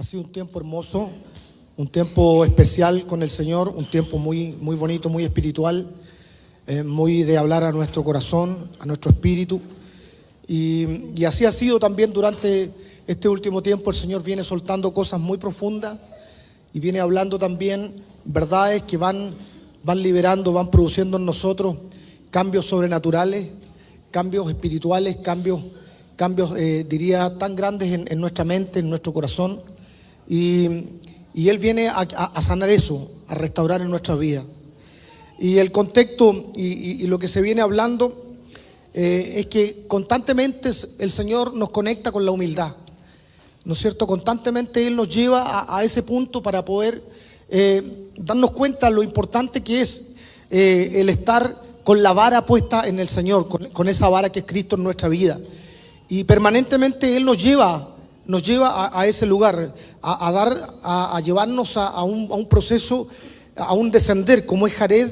sido un tiempo hermoso, un tiempo especial con el Señor, un tiempo muy bonito, muy espiritual, muy de hablar a nuestro corazón, a nuestro espíritu. Y así ha sido también durante este último tiempo. El Señor viene soltando cosas muy profundas y viene hablando también verdades que van liberando, van produciendo en nosotros cambios sobrenaturales, cambios espirituales, cambios diría tan grandes en nuestra mente, en nuestro corazón. Y Él viene a sanar eso, a restaurar en nuestra vida. Y el contexto y lo que se viene hablando es que constantemente el Señor nos conecta con la humildad, ¿no es cierto? Constantemente Él nos lleva a ese punto para poder darnos cuenta lo importante que es el estar con la vara puesta en el Señor, con esa vara que es Cristo en nuestra vida. Y permanentemente Él nos lleva a ese lugar, a llevarnos a un proceso, a un descender, como es Jared,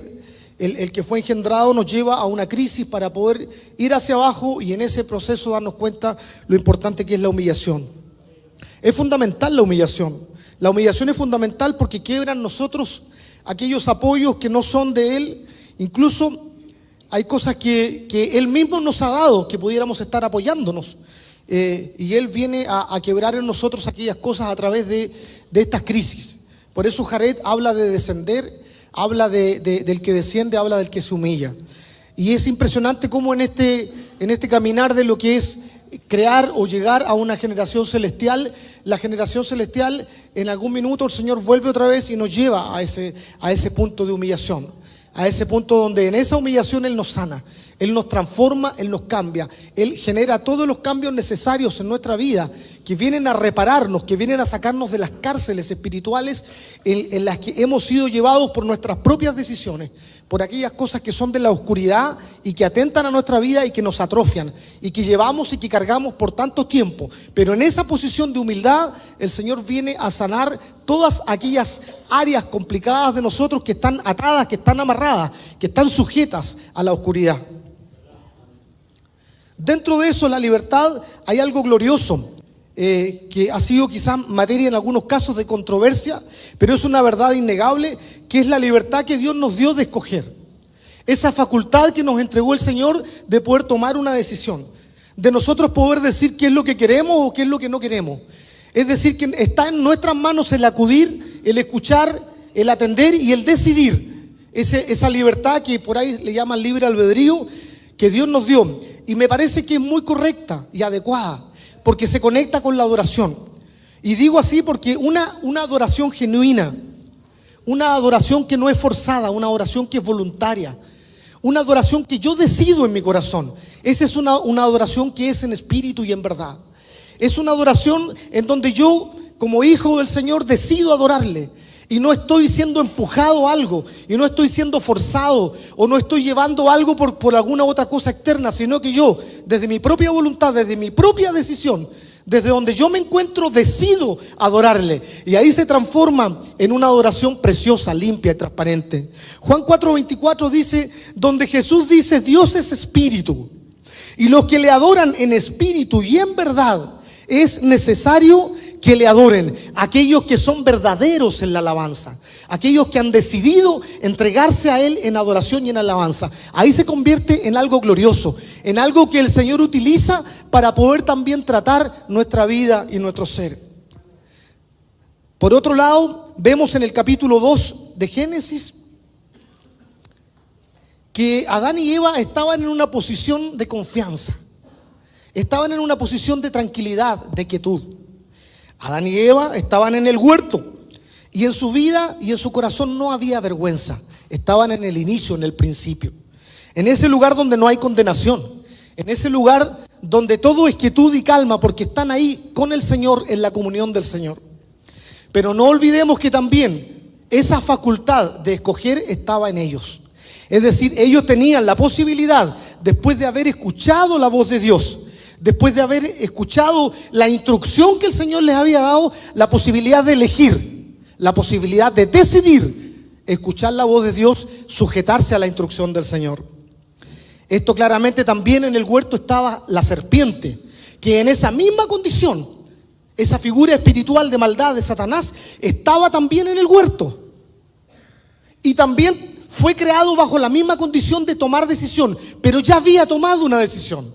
el que fue engendrado, nos lleva a una crisis para poder ir hacia abajo y en ese proceso darnos cuenta lo importante que es la humillación. Es fundamental la humillación. La humillación es fundamental porque quiebra en nosotros aquellos apoyos que no son de Él. Incluso hay cosas que Él mismo nos ha dado que pudiéramos estar apoyándonos. Y Él viene a quebrar en nosotros aquellas cosas a través de estas crisis. Por eso Jared habla de descender, habla del que desciende, habla del que se humilla. Y es impresionante cómo en este caminar de lo que es crear o llegar a una generación celestial, la generación celestial, en algún minuto el Señor vuelve otra vez y nos lleva a ese punto de humillación, a ese punto donde en esa humillación Él nos sana, Él nos transforma, Él nos cambia, Él genera todos los cambios necesarios en nuestra vida que vienen a repararnos, que vienen a sacarnos de las cárceles espirituales en las que hemos sido llevados por nuestras propias decisiones, por aquellas cosas que son de la oscuridad y que atentan a nuestra vida y que nos atrofian y que llevamos y que cargamos por tanto tiempo. Pero en esa posición de humildad el Señor viene a sanar todas aquellas áreas complicadas de nosotros que están atadas, que están amarradas, que están sujetas a la oscuridad. Dentro de eso, la libertad, hay algo glorioso que ha sido quizás materia en algunos casos de controversia, pero es una verdad innegable, que es la libertad que Dios nos dio de escoger. Esa facultad que nos entregó el Señor de poder tomar una decisión, de nosotros poder decir qué es lo que queremos o qué es lo que no queremos. Es decir, que está en nuestras manos el acudir, el escuchar, el atender y el decidir. Esa libertad que por ahí le llaman libre albedrío, que Dios nos dio. Y me parece que es muy correcta y adecuada, porque se conecta con la adoración. Y digo así porque una adoración genuina, una adoración que no es forzada, una adoración que es voluntaria, una adoración que yo decido en mi corazón, esa es una adoración que es en espíritu y en verdad. Es una adoración en donde yo, como hijo del Señor, decido adorarle. Y no estoy siendo empujado a algo, y no estoy siendo forzado, o no estoy llevando algo por alguna otra cosa externa, sino que yo, desde mi propia voluntad, desde mi propia decisión, desde donde yo me encuentro, decido adorarle. Y ahí se transforma en una adoración preciosa, limpia y transparente. Juan 4:24 dice, donde Jesús dice, Dios es espíritu, y los que le adoran en espíritu y en verdad, es necesario que le adoren, aquellos que son verdaderos en la alabanza, aquellos que han decidido entregarse a Él en adoración y en alabanza. Ahí se convierte en algo glorioso, en algo que el Señor utiliza para poder también tratar nuestra vida y nuestro ser. Por otro lado, vemos en el capítulo 2 de Génesis que Adán y Eva estaban en una posición de confianza, estaban en una posición de tranquilidad, de quietud. Adán y Eva estaban en el huerto y en su vida y en su corazón no había vergüenza. Estaban en el inicio, en el principio, en ese lugar donde no hay condenación, en ese lugar donde todo es quietud y calma, porque están ahí con el Señor, en la comunión del Señor. Pero no olvidemos que también esa facultad de escoger estaba en ellos. Es decir, ellos tenían la posibilidad, después de haber escuchado la voz de Dios, después de haber escuchado la instrucción que el Señor les había dado, la posibilidad de elegir, la posibilidad de decidir, escuchar la voz de Dios, sujetarse a la instrucción del Señor. Esto claramente también en el huerto estaba la serpiente, que en esa misma condición esa figura espiritual de maldad de Satanás, estaba también en el huerto. Y también fue creado bajo la misma condición de tomar decisión, pero ya había tomado una decisión.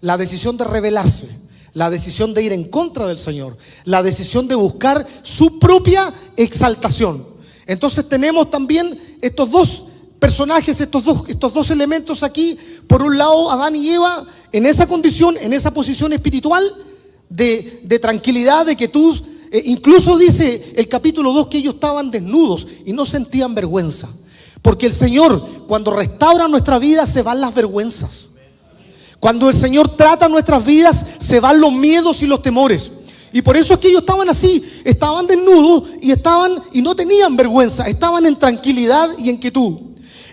La decisión de rebelarse, la decisión de ir en contra del Señor, la decisión de buscar su propia exaltación. Entonces tenemos también estos dos personajes, estos dos elementos aquí. Por un lado, Adán y Eva en esa condición, en esa posición espiritual de tranquilidad, de quietud. Incluso dice el capítulo 2 que ellos estaban desnudos y no sentían vergüenza. Porque el Señor, cuando restaura nuestra vida, se van las vergüenzas. Cuando el Señor trata nuestras vidas, se van los miedos y los temores. Y por eso es que ellos estaban así, estaban desnudos y no tenían vergüenza, estaban en tranquilidad y en quietud.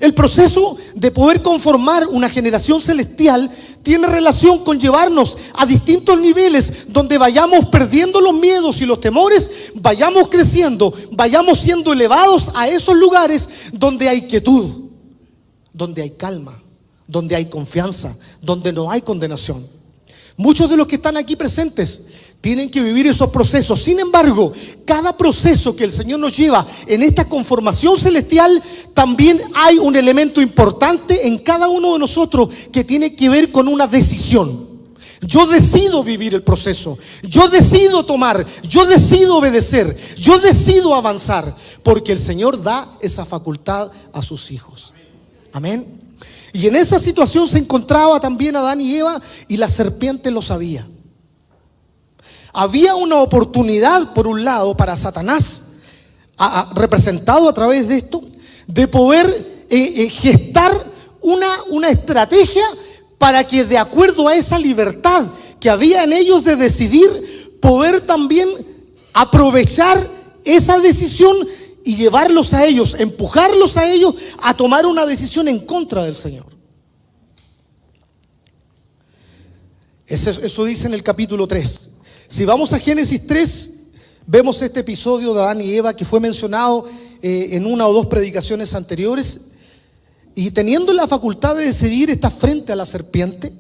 El proceso de poder conformar una generación celestial tiene relación con llevarnos a distintos niveles donde vayamos perdiendo los miedos y los temores, vayamos creciendo, vayamos siendo elevados a esos lugares donde hay quietud, donde hay calma, donde hay confianza, donde no hay condenación. Muchos de los que están aquí presentes tienen que vivir esos procesos. Sin embargo, cada proceso que el Señor nos lleva en esta conformación celestial, también hay un elemento importante en cada uno de nosotros que tiene que ver con una decisión. Yo decido vivir el proceso, yo decido tomar, yo decido obedecer, yo decido avanzar, porque el Señor da esa facultad a sus hijos. Amén. Y en esa situación se encontraba también Adán y Eva, y la serpiente lo sabía. Había una oportunidad, por un lado, para Satanás, representado a través de esto, de poder gestar una estrategia para que, de acuerdo a esa libertad que había en ellos de decidir, poder también aprovechar esa decisión y llevarlos a ellos, empujarlos a ellos a tomar una decisión en contra del Señor. Eso dice en el capítulo 3. Si vamos a Génesis 3, vemos este episodio de Adán y Eva que fue mencionado en una o dos predicaciones anteriores. Y teniendo la facultad de decidir, está frente a la serpiente,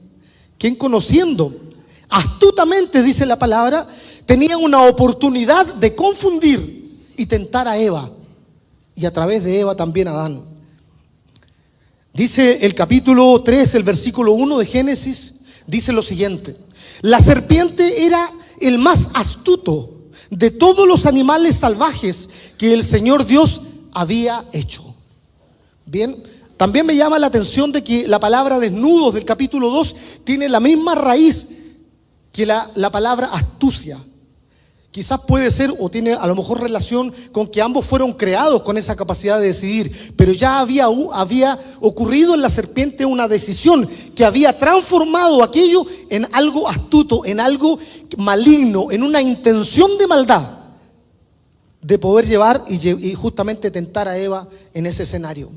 quien, conociendo astutamente, dice la palabra, tenía una oportunidad de confundir y tentar a Eva, y a través de Eva también a Adán. Dice el capítulo 3, el versículo 1 de Génesis, dice lo siguiente: la serpiente era el más astuto de todos los animales salvajes que el Señor Dios había hecho. Bien, también me llama la atención de que la palabra desnudos del capítulo 2 tiene la misma raíz que la palabra astucia. Quizás puede ser, o tiene a lo mejor relación con que ambos fueron creados con esa capacidad de decidir, pero ya había ocurrido en la serpiente una decisión que había transformado aquello en algo astuto, en algo maligno, en una intención de maldad, de poder llevar y justamente tentar a Eva en ese escenario.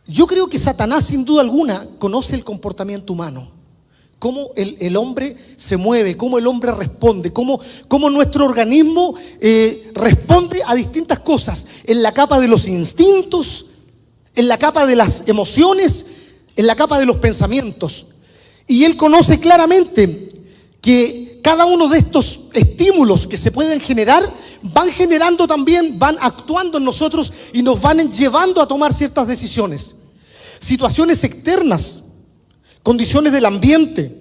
Yo creo que Satanás, sin duda alguna, conoce el comportamiento humano. Cómo el hombre se mueve, cómo el hombre responde, cómo nuestro organismo responde a distintas cosas, en la capa de los instintos, en la capa de las emociones, en la capa de los pensamientos. Y él conoce claramente que cada uno de estos estímulos que se pueden generar van generando también, van actuando en nosotros y nos van llevando a tomar ciertas decisiones. Situaciones externas, condiciones del ambiente.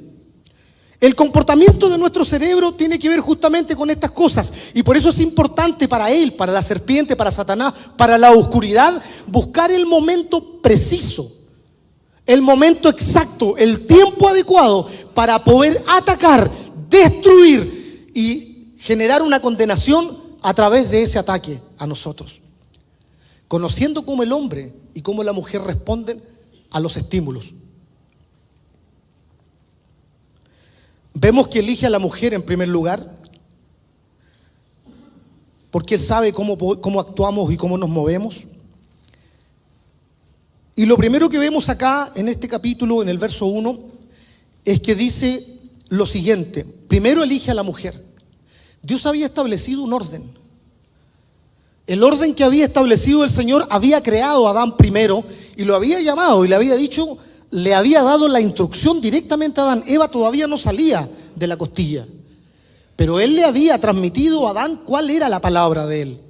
El comportamiento de nuestro cerebro tiene que ver justamente con estas cosas, y por eso es importante para él, para la serpiente, para Satanás, para la oscuridad, buscar el momento preciso, el momento exacto, el tiempo adecuado para poder atacar, destruir y generar una condenación a través de ese ataque a nosotros, conociendo cómo el hombre y cómo la mujer responden a los estímulos. Vemos que elige a la mujer en primer lugar, porque él sabe cómo actuamos y cómo nos movemos. Y lo primero que vemos acá en este capítulo, en el verso 1, es que dice lo siguiente: primero elige a la mujer. Dios había establecido un orden. El orden que había establecido el Señor, había creado a Adán primero y lo había llamado y le había dicho, le había dado la instrucción directamente a Adán. Eva todavía no salía de la costilla. Pero él le había transmitido a Adán cuál era la palabra de él.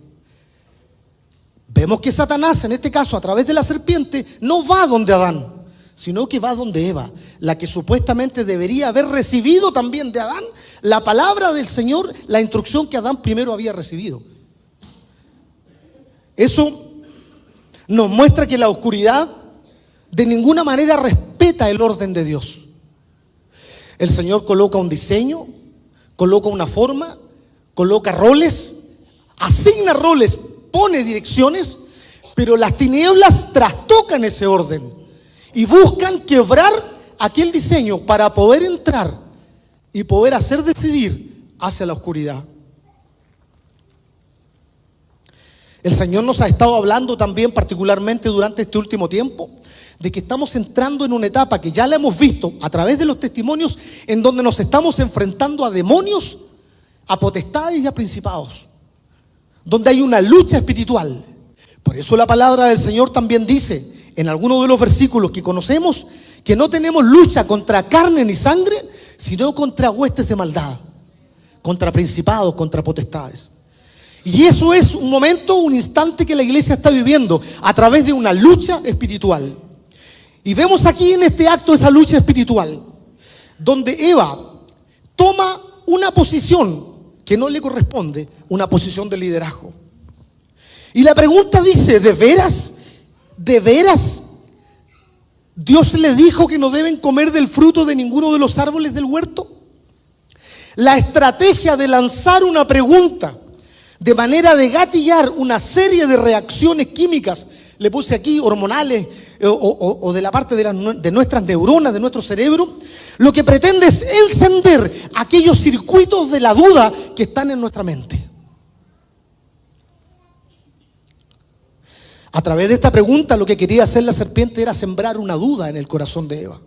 Vemos que Satanás, en este caso a través de la serpiente, no va donde Adán, sino que va donde Eva, la que supuestamente debería haber recibido también de Adán la palabra del Señor, la instrucción que Adán primero había recibido. Eso nos muestra que la oscuridad de ninguna manera respeta el orden de Dios. El Señor coloca un diseño, coloca una forma, coloca roles, asigna roles, pone direcciones, pero las tinieblas trastocan ese orden y buscan quebrar aquel diseño para poder entrar y poder hacer decidir hacia la oscuridad. El Señor nos ha estado hablando también particularmente durante este último tiempo de que estamos entrando en una etapa que ya la hemos visto a través de los testimonios, en donde nos estamos enfrentando a demonios, a potestades y a principados, donde hay una lucha espiritual. Por eso la palabra del Señor también dice en algunos de los versículos que conocemos que no tenemos lucha contra carne ni sangre, sino contra huestes de maldad, contra principados, contra potestades. Y eso es un momento, un instante que la iglesia está viviendo a través de una lucha espiritual. Y vemos aquí en este acto esa lucha espiritual, donde Eva toma una posición que no le corresponde, una posición de liderazgo. Y la pregunta dice, ¿de veras Dios le dijo que no deben comer del fruto de ninguno de los árboles del huerto? La estrategia de lanzar una pregunta de manera de gatillar una serie de reacciones químicas, le puse aquí hormonales o de la parte de nuestras neuronas, de nuestro cerebro, lo que pretende es encender aquellos circuitos de la duda que están en nuestra mente. A través de esta pregunta lo que quería hacer la serpiente era sembrar una duda en el corazón de Eva.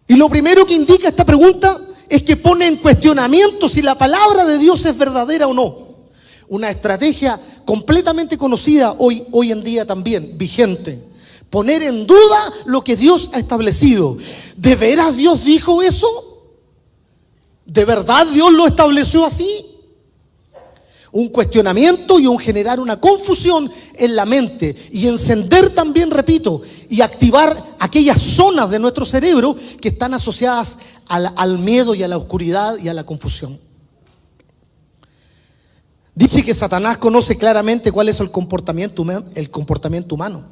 Y lo primero que indica esta pregunta es que pone en cuestionamiento si la palabra de Dios es verdadera o no. Una estrategia completamente conocida hoy en día también, vigente. Poner en duda lo que Dios ha establecido. ¿De veras Dios dijo eso? ¿De verdad Dios lo estableció así? Un cuestionamiento y un generar una confusión en la mente y encender también, repito, y activar aquellas zonas de nuestro cerebro que están asociadas al miedo y a la oscuridad y a la confusión. Dice que Satanás conoce claramente cuál es el comportamiento humano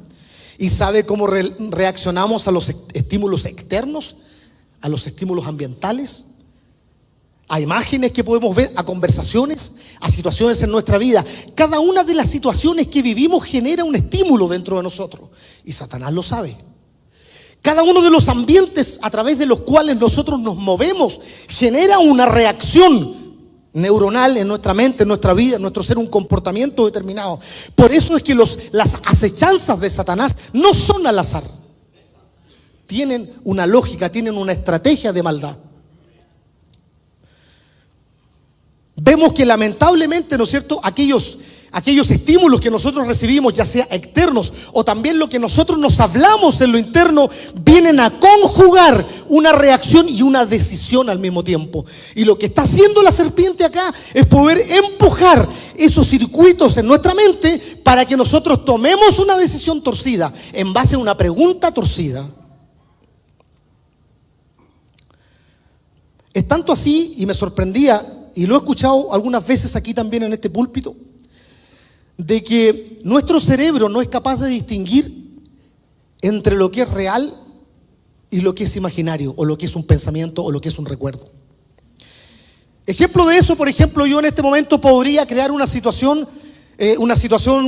y sabe cómo reaccionamos a los estímulos externos, a los estímulos ambientales, a imágenes que podemos ver, a conversaciones, a situaciones en nuestra vida. Cada una de las situaciones que vivimos genera un estímulo dentro de nosotros y Satanás lo sabe. Cada uno de los ambientes a través de los cuales nosotros nos movemos genera una reacción neuronal en nuestra mente, en nuestra vida, en nuestro ser, un comportamiento determinado. Por eso es que las acechanzas de Satanás no son al azar. Tienen una lógica, tienen una estrategia de maldad. Vemos que lamentablemente, ¿no es cierto?, aquellos estímulos que nosotros recibimos, ya sea externos o también lo que nosotros nos hablamos en lo interno, vienen a conjugar una reacción y una decisión al mismo tiempo. Y lo que está haciendo la serpiente acá es poder empujar esos circuitos en nuestra mente para que nosotros tomemos una decisión torcida en base a una pregunta torcida. Es tanto así, y me sorprendía, y lo he escuchado algunas veces aquí también en este púlpito, de que nuestro cerebro no es capaz de distinguir entre lo que es real y lo que es imaginario, o lo que es un pensamiento, o lo que es un recuerdo. Ejemplo de eso, por ejemplo, yo en este momento podría crear una situación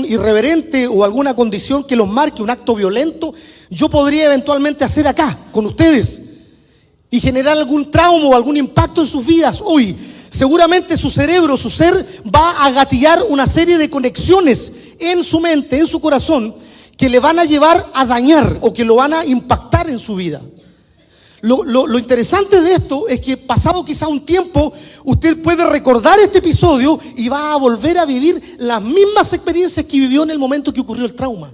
irreverente o alguna condición que los marque, un acto violento. Yo podría eventualmente hacer acá, con ustedes, y generar algún trauma o algún impacto en sus vidas hoy. Seguramente su cerebro, su ser, va a gatillar una serie de conexiones en su mente, en su corazón, que le van a llevar a dañar o que lo van a impactar en su vida. Lo interesante de esto es que pasado quizá un tiempo, usted puede recordar este episodio y va a volver a vivir las mismas experiencias que vivió en el momento que ocurrió el trauma.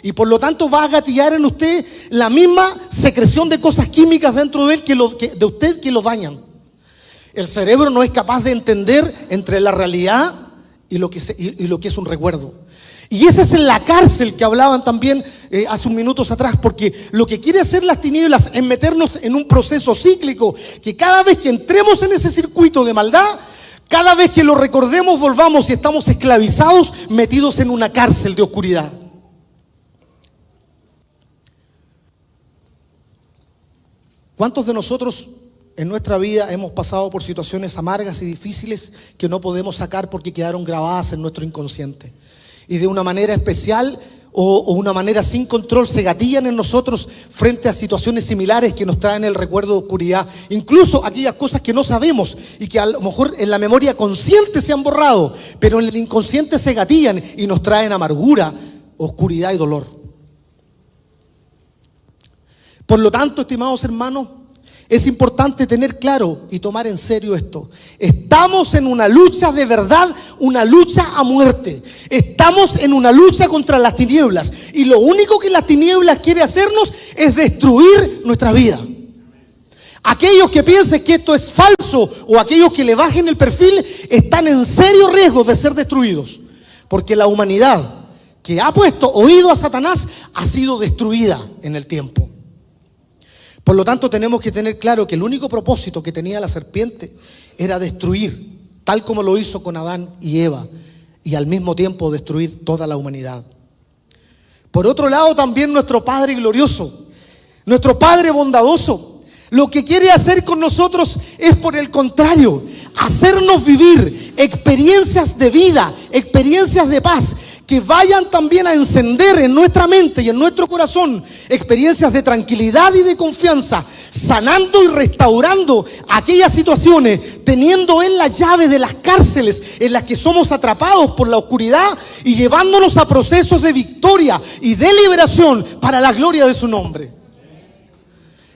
Y por lo tanto va a gatillar en usted la misma secreción de cosas químicas dentro de él de usted que lo dañan. El cerebro no es capaz de entender entre la realidad y lo que es un recuerdo. Y esa es la cárcel que hablaban también hace unos minutos atrás, porque lo que quiere hacer las tinieblas es meternos en un proceso cíclico, que cada vez que entremos en ese circuito de maldad, cada vez que lo recordemos volvamos y estamos esclavizados, metidos en una cárcel de oscuridad. ¿Cuántos de nosotros en nuestra vida hemos pasado por situaciones amargas y difíciles que no podemos sacar porque quedaron grabadas en nuestro inconsciente? Y de una manera especial o una manera sin control se gatillan en nosotros frente a situaciones similares que nos traen el recuerdo de oscuridad. Incluso aquellas cosas que no sabemos y que a lo mejor en la memoria consciente se han borrado, pero en el inconsciente se gatillan y nos traen amargura, oscuridad y dolor. Por lo tanto, estimados hermanos, es importante tener claro y tomar en serio esto. Estamos en una lucha de verdad, una lucha a muerte. Estamos en una lucha contra las tinieblas. Y lo único que las tinieblas quiere hacernos es destruir nuestra vida. Aquellos que piensen que esto es falso o aquellos que le bajen el perfil están en serio riesgo de ser destruidos. Porque la humanidad que ha puesto oído a Satanás ha sido destruida en el tiempo. Por lo tanto, tenemos que tener claro que el único propósito que tenía la serpiente era destruir, tal como lo hizo con Adán y Eva, y al mismo tiempo destruir toda la humanidad. Por otro lado, también nuestro Padre glorioso, nuestro Padre bondadoso, lo que quiere hacer con nosotros es, por el contrario, hacernos vivir experiencias de vida, experiencias de paz, que vayan también a encender en nuestra mente y en nuestro corazón experiencias de tranquilidad y de confianza, sanando y restaurando aquellas situaciones, teniendo en la llave de las cárceles en las que somos atrapados por la oscuridad y llevándonos a procesos de victoria y de liberación para la gloria de su nombre.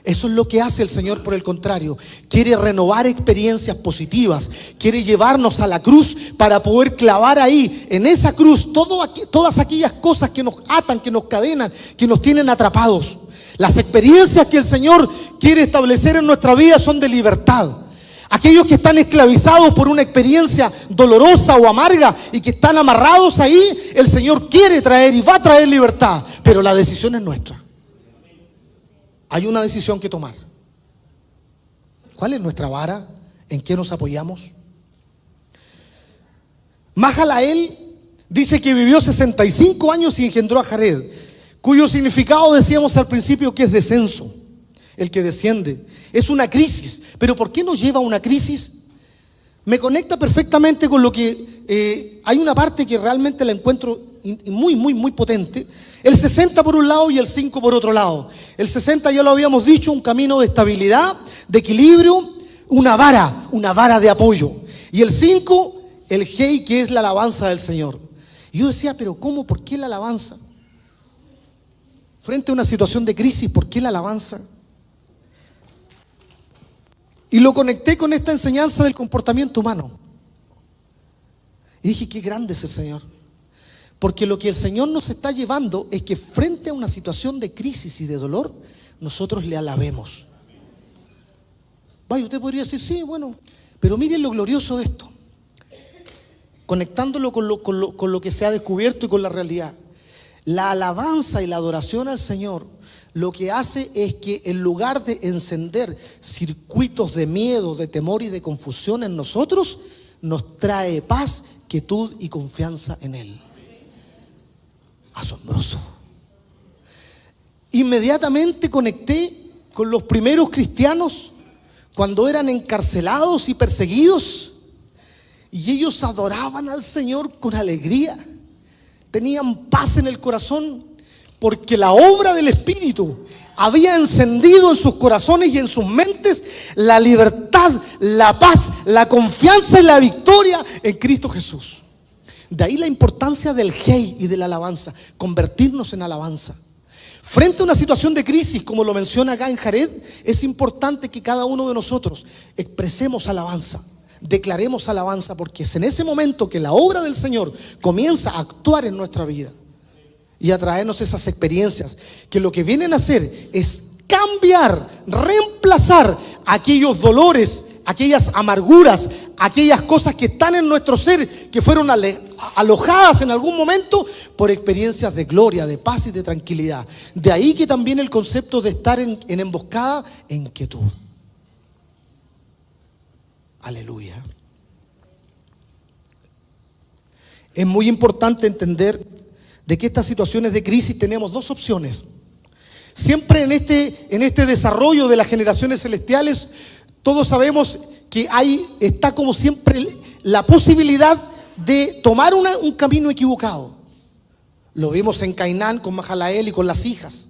Eso es lo que hace el Señor, por el contrario. Quiere renovar experiencias positivas. Quiere llevarnos a la cruz para poder clavar ahí, en esa cruz, todas aquellas cosas que nos atan, que nos cadenan, que nos tienen atrapados. Las experiencias que el Señor quiere establecer en nuestra vida son de libertad. Aquellos que están esclavizados por una experiencia dolorosa o amarga y que están amarrados ahí, el Señor quiere traer y va a traer libertad. Pero la decisión es nuestra. Hay una decisión que tomar. ¿Cuál es nuestra vara? ¿En qué nos apoyamos? Mahalael dice que vivió 65 años y engendró a Jared, cuyo significado decíamos al principio que es descenso, el que desciende. Es una crisis. ¿Pero por qué nos lleva a una crisis? Me conecta perfectamente con lo que hay una parte que realmente la encuentro muy, muy, muy potente. El 60 por un lado y el 5 por otro lado. El 60, ya lo habíamos dicho, un camino de estabilidad, de equilibrio, una vara de apoyo. Y el 5, el Hey, que es la alabanza del Señor. Y yo decía, pero ¿cómo? ¿Por qué la alabanza? Frente a una situación de crisis, ¿por qué la alabanza? Y lo conecté con esta enseñanza del comportamiento humano. Y dije, qué grande es el Señor. Porque lo que el Señor nos está llevando es que frente a una situación de crisis y de dolor, nosotros le alabemos. Vaya, usted podría decir, sí, bueno, pero miren lo glorioso de esto. Conectándolo con lo que se ha descubierto y con la realidad. La alabanza y la adoración al Señor lo que hace es que en lugar de encender circuitos de miedo, de temor y de confusión en nosotros, nos trae paz, quietud y confianza en Él. Asombroso. Inmediatamente conecté con los primeros cristianos cuando eran encarcelados y perseguidos, y ellos adoraban al Señor con alegría, tenían paz en el corazón, porque la obra del Espíritu había encendido en sus corazones y en sus mentes la libertad, la paz, la confianza y la victoria en Cristo Jesús. De ahí la importancia del hey y de la alabanza, convertirnos en alabanza. Frente a una situación de crisis, como lo menciona acá en Jared, es importante que cada uno de nosotros expresemos alabanza, declaremos alabanza, porque es en ese momento que la obra del Señor comienza a actuar en nuestra vida. y a traernos esas experiencias que lo que vienen a hacer es cambiar, reemplazar aquellos dolores, aquellas amarguras, aquellas cosas que están en nuestro ser, que fueron alojadas en algún momento, por experiencias de gloria, de paz y de tranquilidad. De ahí que también el concepto de estar en emboscada, en quietud. Aleluya. Es muy importante entender de que estas situaciones de crisis tenemos dos opciones. Siempre en este desarrollo de las generaciones celestiales, todos sabemos que está como siempre la posibilidad de tomar un camino equivocado. Lo vimos en Cainán con Mahalael y con las hijas.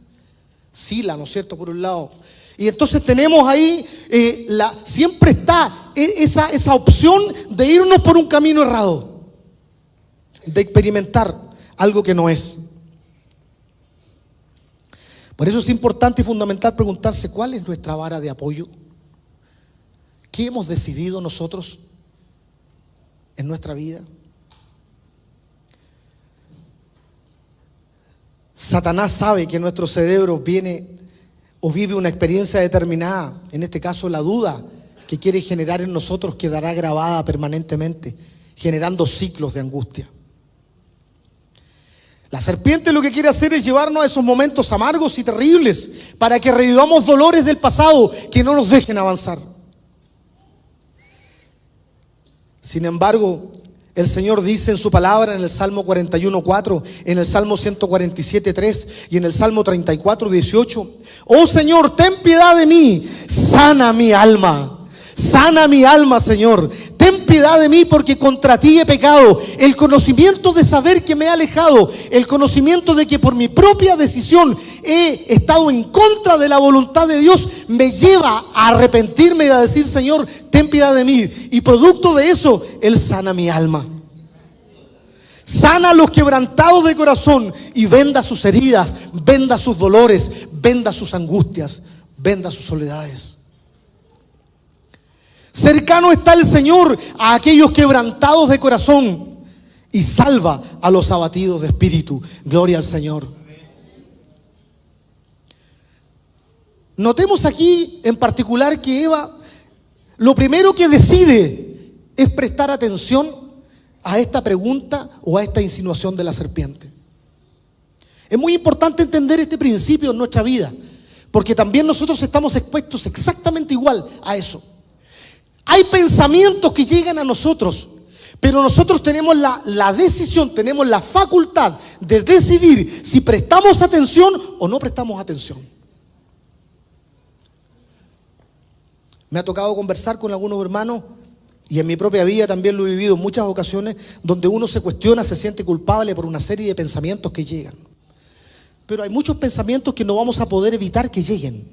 Sila, ¿no es cierto?, por un lado. Y entonces tenemos ahí, siempre está esa opción de irnos por un camino errado, de experimentar algo que no es. Por eso es importante y fundamental preguntarse cuál es nuestra vara de apoyo. ¿Qué hemos decidido nosotros en nuestra vida? Satanás sabe que nuestro cerebro vive una experiencia determinada, en este caso la duda que quiere generar en nosotros quedará grabada permanentemente, generando ciclos de angustia. La serpiente lo que quiere hacer es llevarnos a esos momentos amargos y terribles para que revivamos dolores del pasado que no nos dejen avanzar. Sin embargo, el Señor dice en su palabra en el Salmo 41:4, en el Salmo 147:3 y en el Salmo 34:18: oh Señor, ten piedad de mí, sana mi alma, Señor, ten piedad de mí porque contra ti he pecado. El conocimiento de saber que me he alejado, el conocimiento de que por mi propia decisión he estado en contra de la voluntad de Dios, me lleva a arrepentirme y a decir: Señor, ten piedad de mí. Y producto de eso, Él sana mi alma. Sana a los quebrantados de corazón y venda sus heridas, venda sus dolores, venda sus angustias, venda sus soledades. Cercano está el Señor a aquellos quebrantados de corazón y salva a los abatidos de espíritu. Gloria al Señor. Notemos aquí en particular que Eva lo primero que decide es prestar atención a esta pregunta o a esta insinuación de la serpiente. Es muy importante entender este principio en nuestra vida, porque también nosotros estamos expuestos exactamente igual a eso. Hay pensamientos que llegan a nosotros, pero nosotros tenemos la decisión, tenemos la facultad de decidir si prestamos atención o no prestamos atención. Me ha tocado conversar con algunos hermanos, y en mi propia vida también lo he vivido en muchas ocasiones, donde uno se cuestiona, se siente culpable por una serie de pensamientos que llegan. Pero hay muchos pensamientos que no vamos a poder evitar que lleguen.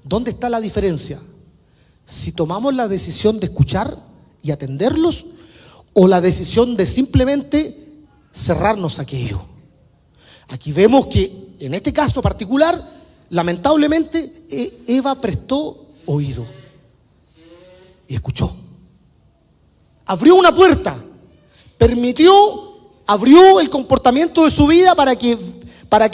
¿Dónde está la diferencia? Si tomamos la decisión de escuchar y atenderlos, o la decisión de simplemente cerrarnos a aquello. Aquí vemos que en este caso particular, lamentablemente, Eva prestó oído y escuchó. Abrió una puerta, abrió el comportamiento de su vida para que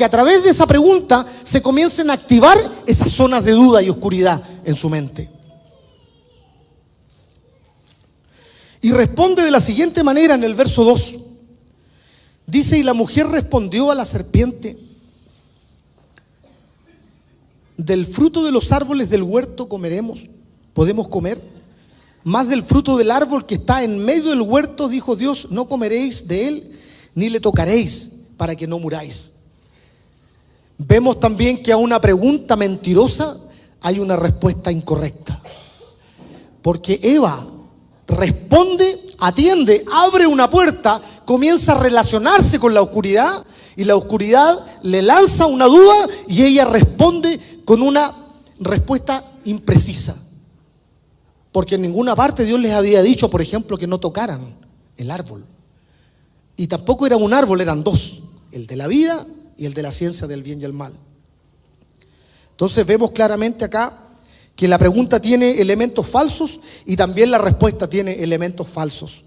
a través de esa pregunta se comiencen a activar esas zonas de duda y oscuridad en su mente. Y responde de la siguiente manera en el verso 2. Dice: y la mujer respondió a la serpiente: del fruto de los árboles del huerto podemos comer, más del fruto del árbol que está en medio del huerto, dijo Dios, no comeréis de él, ni le tocaréis, para que no muráis. Vemos también que a una pregunta mentirosa hay una respuesta incorrecta, porque Eva responde, atiende, abre una puerta, comienza a relacionarse con la oscuridad, y la oscuridad le lanza una duda y ella responde con una respuesta imprecisa, porque en ninguna parte Dios les había dicho, por ejemplo, que no tocaran el árbol, y tampoco era un árbol, eran dos: el de la vida y el de la ciencia del bien y el mal. Entonces vemos claramente acá que la pregunta tiene elementos falsos y también la respuesta tiene elementos falsos.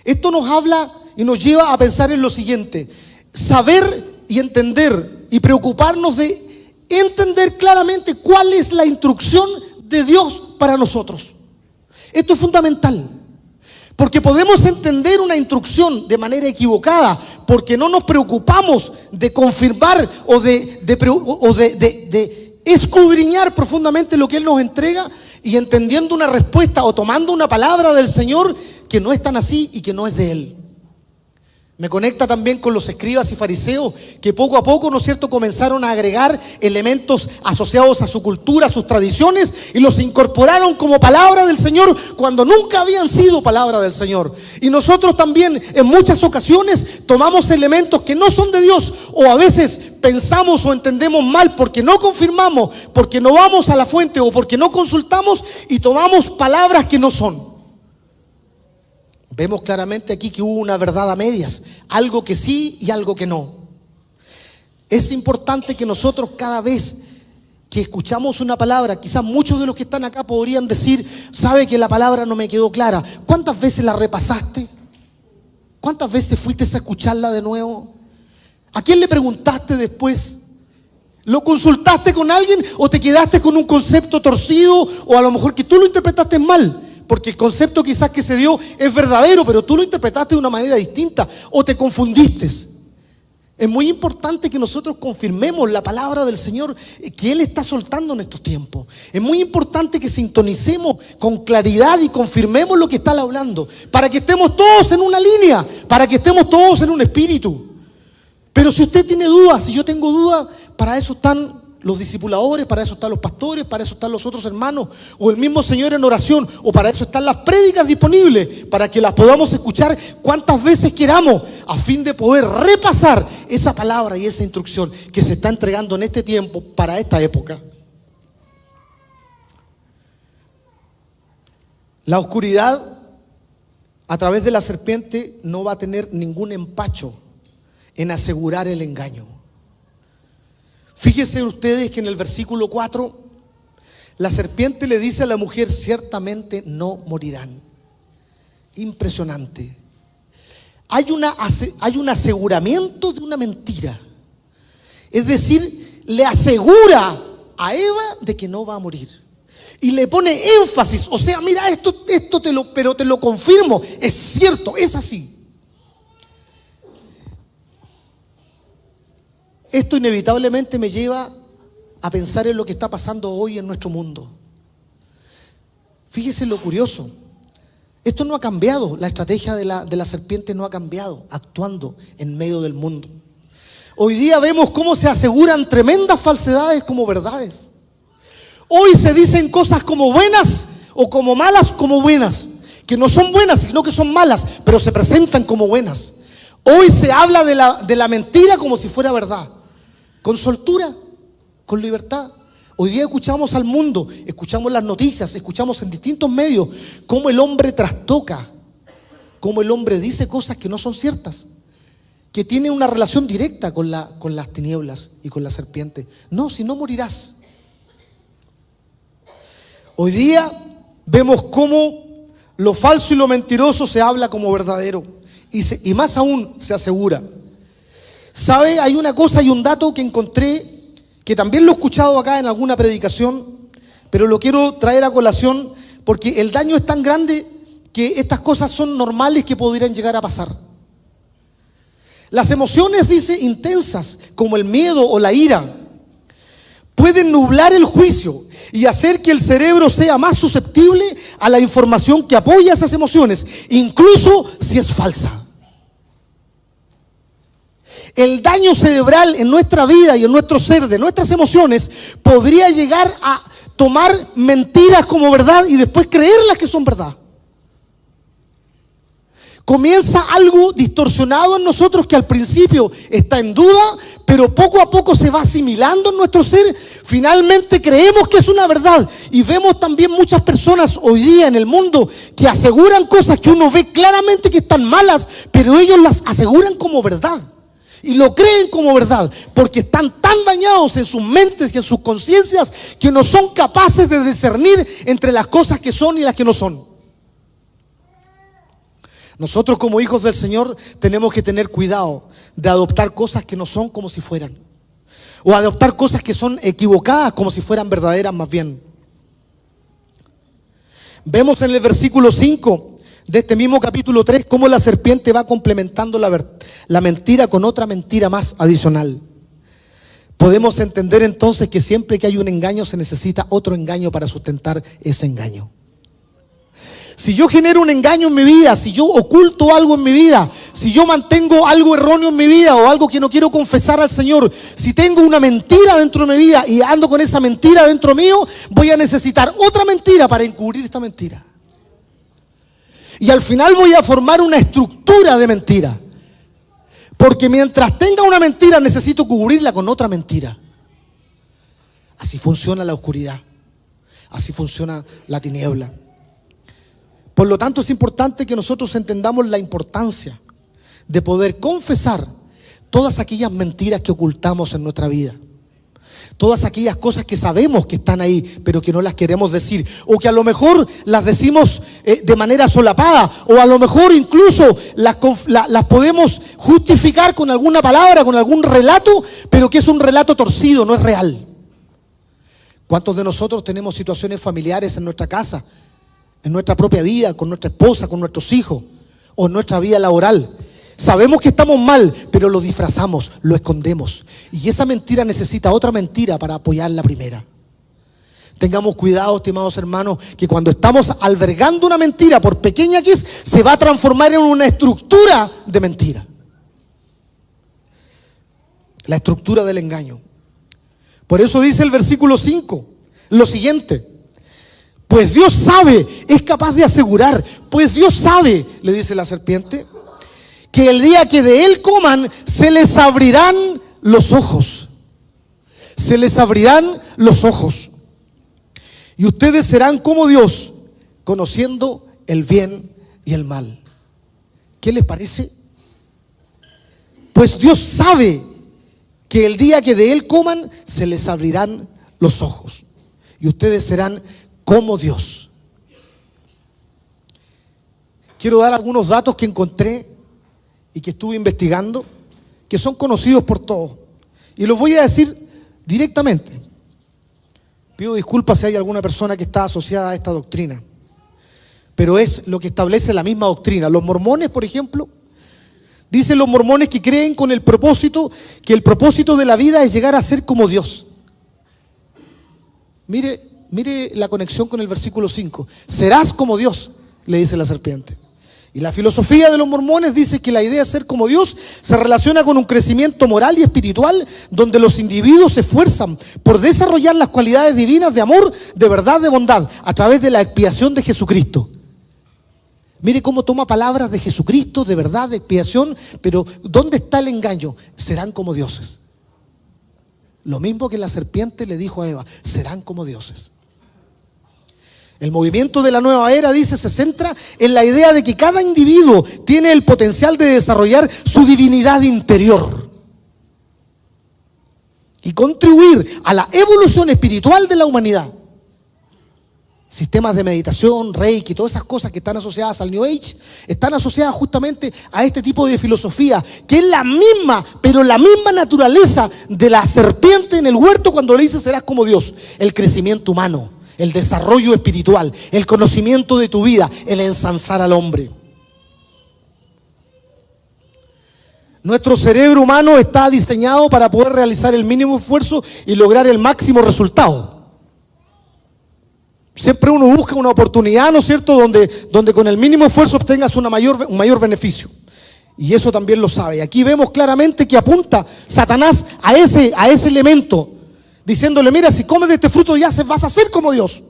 Esto nos habla y nos lleva a pensar en lo siguiente: saber y entender y preocuparnos de entender claramente cuál es la instrucción de Dios para nosotros. Esto es fundamental, porque podemos entender una instrucción de manera equivocada, porque no nos preocupamos de confirmar o de escudriñar profundamente lo que Él nos entrega, y entendiendo una respuesta o tomando una palabra del Señor que no es tan así y que no es de Él. Me conecta también con los escribas y fariseos que poco a poco, ¿no es cierto?, comenzaron a agregar elementos asociados a su cultura, a sus tradiciones, y los incorporaron como palabra del Señor cuando nunca habían sido palabra del Señor. Y nosotros también en muchas ocasiones tomamos elementos que no son de Dios, o a veces pensamos o entendemos mal porque no confirmamos, porque no vamos a la fuente o porque no consultamos, y tomamos palabras que no son. Vemos claramente aquí que hubo una verdad a medias, algo que sí y algo que no. Es importante que nosotros, cada vez que escuchamos una palabra, quizás muchos de los que están acá podrían decir: sabe que la palabra no me quedó clara. ¿Cuántas veces la repasaste? ¿Cuántas veces fuiste a escucharla de nuevo? ¿A quién le preguntaste después? ¿Lo consultaste con alguien o te quedaste con un concepto torcido, o a lo mejor que tú lo interpretaste mal? Porque el concepto quizás que se dio es verdadero, pero tú lo interpretaste de una manera distinta, o te confundiste. Es muy importante que nosotros confirmemos la palabra del Señor que Él está soltando en estos tiempos. Es muy importante que sintonicemos con claridad y confirmemos lo que está hablando, para que estemos todos en una línea, para que estemos todos en un espíritu. Pero si usted tiene dudas, si yo tengo dudas, para eso están los discipuladores, para eso están los pastores, para eso están los otros hermanos, o el mismo Señor en oración, o para eso están las prédicas disponibles, para que las podamos escuchar cuantas veces queramos, a fin de poder repasar esa palabra y esa instrucción que se está entregando en este tiempo, para esta época. La oscuridad, a través de la serpiente, no va a tener ningún empacho en asegurar el engaño. Fíjense ustedes que en el versículo 4, la serpiente le dice a la mujer: ciertamente no morirán. Impresionante. Hay un aseguramiento de una mentira. Es decir, le asegura a Eva de que no va a morir. Y le pone énfasis, o sea, mira, esto pero te lo confirmo, es cierto, es así. Esto inevitablemente me lleva a pensar en lo que está pasando hoy en nuestro mundo. Fíjese lo curioso. Esto no ha cambiado, la estrategia de la serpiente no ha cambiado, actuando en medio del mundo. Hoy día vemos cómo se aseguran tremendas falsedades como verdades. Hoy se dicen cosas como buenas o como malas como buenas, que no son buenas, sino que son malas, pero se presentan como buenas. Hoy se habla de la mentira como si fuera verdad, con soltura, con libertad. Hoy día escuchamos al mundo, escuchamos las noticias, escuchamos en distintos medios cómo el hombre trastoca, cómo el hombre dice cosas que no son ciertas, que tiene una relación directa con las tinieblas y con la serpiente. No, si no morirás. Hoy día vemos cómo lo falso y lo mentiroso se habla como verdadero, y más aún se asegura. ¿Sabe? Hay una cosa y un dato que encontré, que también lo he escuchado acá en alguna predicación, pero lo quiero traer a colación porque el daño es tan grande que estas cosas son normales que podrían llegar a pasar. Las emociones, dice, intensas, como el miedo o la ira, pueden nublar el juicio y hacer que el cerebro sea más susceptible a la información que apoya esas emociones, incluso si es falsa. El daño cerebral en nuestra vida y en nuestro ser, de nuestras emociones, podría llegar a tomar mentiras como verdad y después creerlas que son verdad. Comienza algo distorsionado en nosotros que al principio está en duda, pero poco a poco se va asimilando en nuestro ser. Finalmente creemos que es una verdad, y vemos también muchas personas hoy día en el mundo que aseguran cosas que uno ve claramente que están malas, pero ellos las aseguran como verdad. Y lo creen como verdad, porque están tan dañados en sus mentes y en sus conciencias que no son capaces de discernir entre las cosas que son y las que no son. Nosotros como hijos del Señor tenemos que tener cuidado de adoptar cosas que no son como si fueran, o adoptar cosas que son equivocadas como si fueran verdaderas más bien. Vemos en el versículo 5 de este mismo capítulo 3 cómo la serpiente va complementando la mentira con otra mentira más adicional. Podemos entender entonces que siempre que hay un engaño se necesita otro engaño para sustentar ese engaño. Si yo genero un engaño en mi vida, si yo oculto algo en mi vida, si yo mantengo algo erróneo en mi vida o algo que no quiero confesar al Señor, si tengo una mentira dentro de mi vida y ando con esa mentira dentro mío, voy a necesitar otra mentira para encubrir esta mentira. Y al final voy a formar una estructura de mentira. Porque mientras tenga una mentira necesito cubrirla con otra mentira. Así funciona la oscuridad. Así funciona la tiniebla. Por lo tanto, es importante que nosotros entendamos la importancia de poder confesar todas aquellas mentiras que ocultamos en nuestra vida. Todas aquellas cosas que sabemos que están ahí, pero que no las queremos decir. O que a lo mejor las decimos de manera solapada. O a lo mejor incluso las podemos justificar con alguna palabra, con algún relato, pero que es un relato torcido, no es real. ¿Cuántos de nosotros tenemos situaciones familiares en nuestra casa, en nuestra propia vida, con nuestra esposa, con nuestros hijos, o en nuestra vida laboral? Sabemos que estamos mal, pero lo disfrazamos, lo escondemos. Y esa mentira necesita otra mentira para apoyar la primera. Tengamos cuidado, estimados hermanos, que cuando estamos albergando una mentira, por pequeña que es, se va a transformar en una estructura de mentira. La estructura del engaño. Por eso dice el versículo 5, lo siguiente. Pues Dios sabe, es capaz de asegurar, pues Dios sabe, le dice la serpiente, que el día que de él coman, se les abrirán los ojos. Se les abrirán los ojos. Y ustedes serán como Dios, conociendo el bien y el mal. ¿Qué les parece? Pues Dios sabe que el día que de él coman, se les abrirán los ojos. Y ustedes serán como Dios. Quiero dar algunos datos que encontré y que estuve investigando, que son conocidos por todos. Y los voy a decir directamente. Pido disculpas si hay alguna persona que está asociada a esta doctrina, pero es lo que establece la misma doctrina. Los mormones, por ejemplo, dicen los mormones que creen con el propósito, que el propósito de la vida es llegar a ser como Dios. Mire la conexión con el versículo 5. Serás como Dios, le dice la serpiente. Y la filosofía de los mormones dice que la idea de ser como Dios se relaciona con un crecimiento moral y espiritual donde los individuos se esfuerzan por desarrollar las cualidades divinas de amor, de verdad, de bondad, a través de la expiación de Jesucristo. Mire cómo toma palabras de Jesucristo, de verdad, de expiación, pero ¿dónde está el engaño? Serán como dioses. Lo mismo que la serpiente le dijo a Eva, serán como dioses. El movimiento de la nueva era, dice, se centra en la idea de que cada individuo tiene el potencial de desarrollar su divinidad interior y contribuir a la evolución espiritual de la humanidad. Sistemas de meditación, Reiki, todas esas cosas que están asociadas al New Age, están asociadas justamente a este tipo de filosofía, que es la misma, pero la misma naturaleza de la serpiente en el huerto cuando le dice serás como Dios. El crecimiento humano, el desarrollo espiritual, el conocimiento de tu vida, el ensalzar al hombre. Nuestro cerebro humano está diseñado para poder realizar el mínimo esfuerzo y lograr el máximo resultado. Siempre uno busca una oportunidad, ¿no es cierto?, donde con el mínimo esfuerzo obtengas un mayor beneficio. Y eso también lo sabe. Aquí vemos claramente que apunta Satanás a ese elemento, diciéndole, mira, si comes de este fruto ya vas a ser como Dios.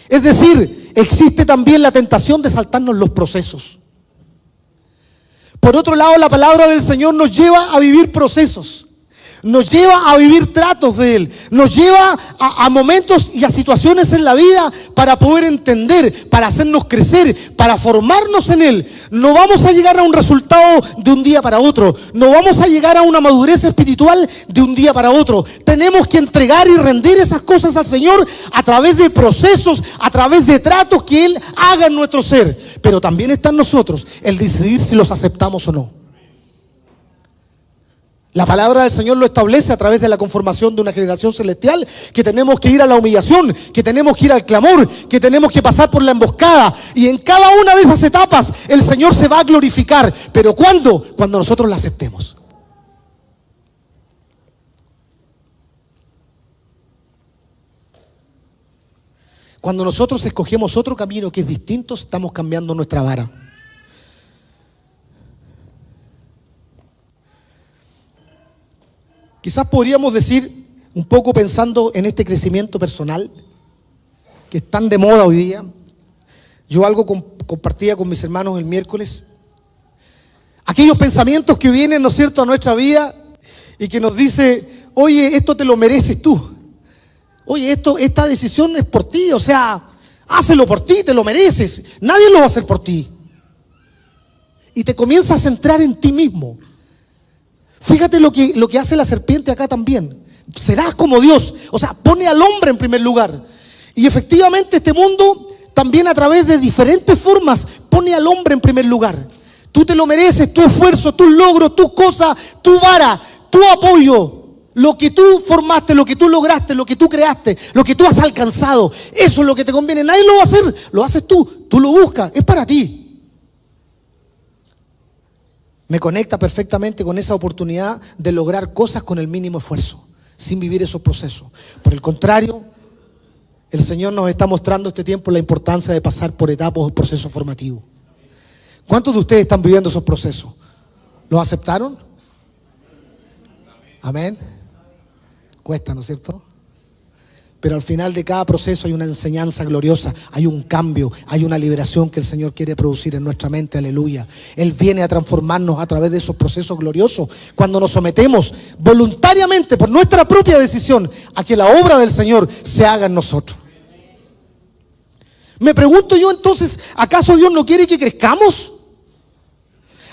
Es decir, existe también la tentación de saltarnos los procesos. Por otro lado, la palabra del Señor nos lleva a vivir procesos. nos lleva a vivir tratos de Él, nos lleva a momentos y a situaciones en la vida para poder entender, para hacernos crecer, para formarnos en Él. No vamos a llegar a un resultado de un día para otro, no vamos a llegar a una madurez espiritual de un día para otro. Tenemos que entregar y rendir esas cosas al Señor a través de procesos, a través de tratos que Él haga en nuestro ser. Pero también está en nosotros el decidir si los aceptamos o no. La palabra del Señor lo establece a través de la conformación de una generación celestial, que tenemos que ir a la humillación, que tenemos que ir al clamor, que tenemos que pasar por la emboscada. Y en cada una de esas etapas el Señor se va a glorificar. ¿Pero cuándo? Cuando nosotros la aceptemos. Cuando nosotros escogemos otro camino que es distinto, estamos cambiando nuestra vara. Quizás podríamos decir, un poco pensando en este crecimiento personal, que es tan de moda hoy día. Yo algo compartía con mis hermanos el miércoles. Aquellos pensamientos que vienen, ¿no es cierto?, a nuestra vida y que nos dice, oye, esto te lo mereces tú. Oye, esta decisión es por ti, o sea, hácelo por ti, te lo mereces. Nadie lo va a hacer por ti. Y te comienzas a centrar en ti mismo. Fíjate lo que hace la serpiente acá también. Serás como Dios. O sea, pone al hombre en primer lugar. Y efectivamente este mundo también a través de diferentes formas pone al hombre en primer lugar. Tú te lo mereces, tu esfuerzo, tu logro, tu cosa, tu vara, tu apoyo. Lo que tú formaste, lo que tú lograste, lo que tú creaste, lo que tú has alcanzado. Eso es lo que te conviene. Nadie lo va a hacer, lo haces tú. Tú lo buscas, es para ti. Me conecta perfectamente con esa oportunidad de lograr cosas con el mínimo esfuerzo, sin vivir esos procesos. Por el contrario, el Señor nos está mostrando este tiempo la importancia de pasar por etapas o procesos formativos. ¿Cuántos de ustedes están viviendo esos procesos? ¿Los aceptaron? Amén. Cuesta, ¿no es cierto? Pero al final de cada proceso hay una enseñanza gloriosa, hay un cambio, hay una liberación que el Señor quiere producir en nuestra mente, aleluya. Él viene a transformarnos a través de esos procesos gloriosos, cuando nos sometemos voluntariamente, por nuestra propia decisión, a que la obra del Señor se haga en nosotros. Me pregunto yo entonces, ¿acaso Dios no quiere que crezcamos?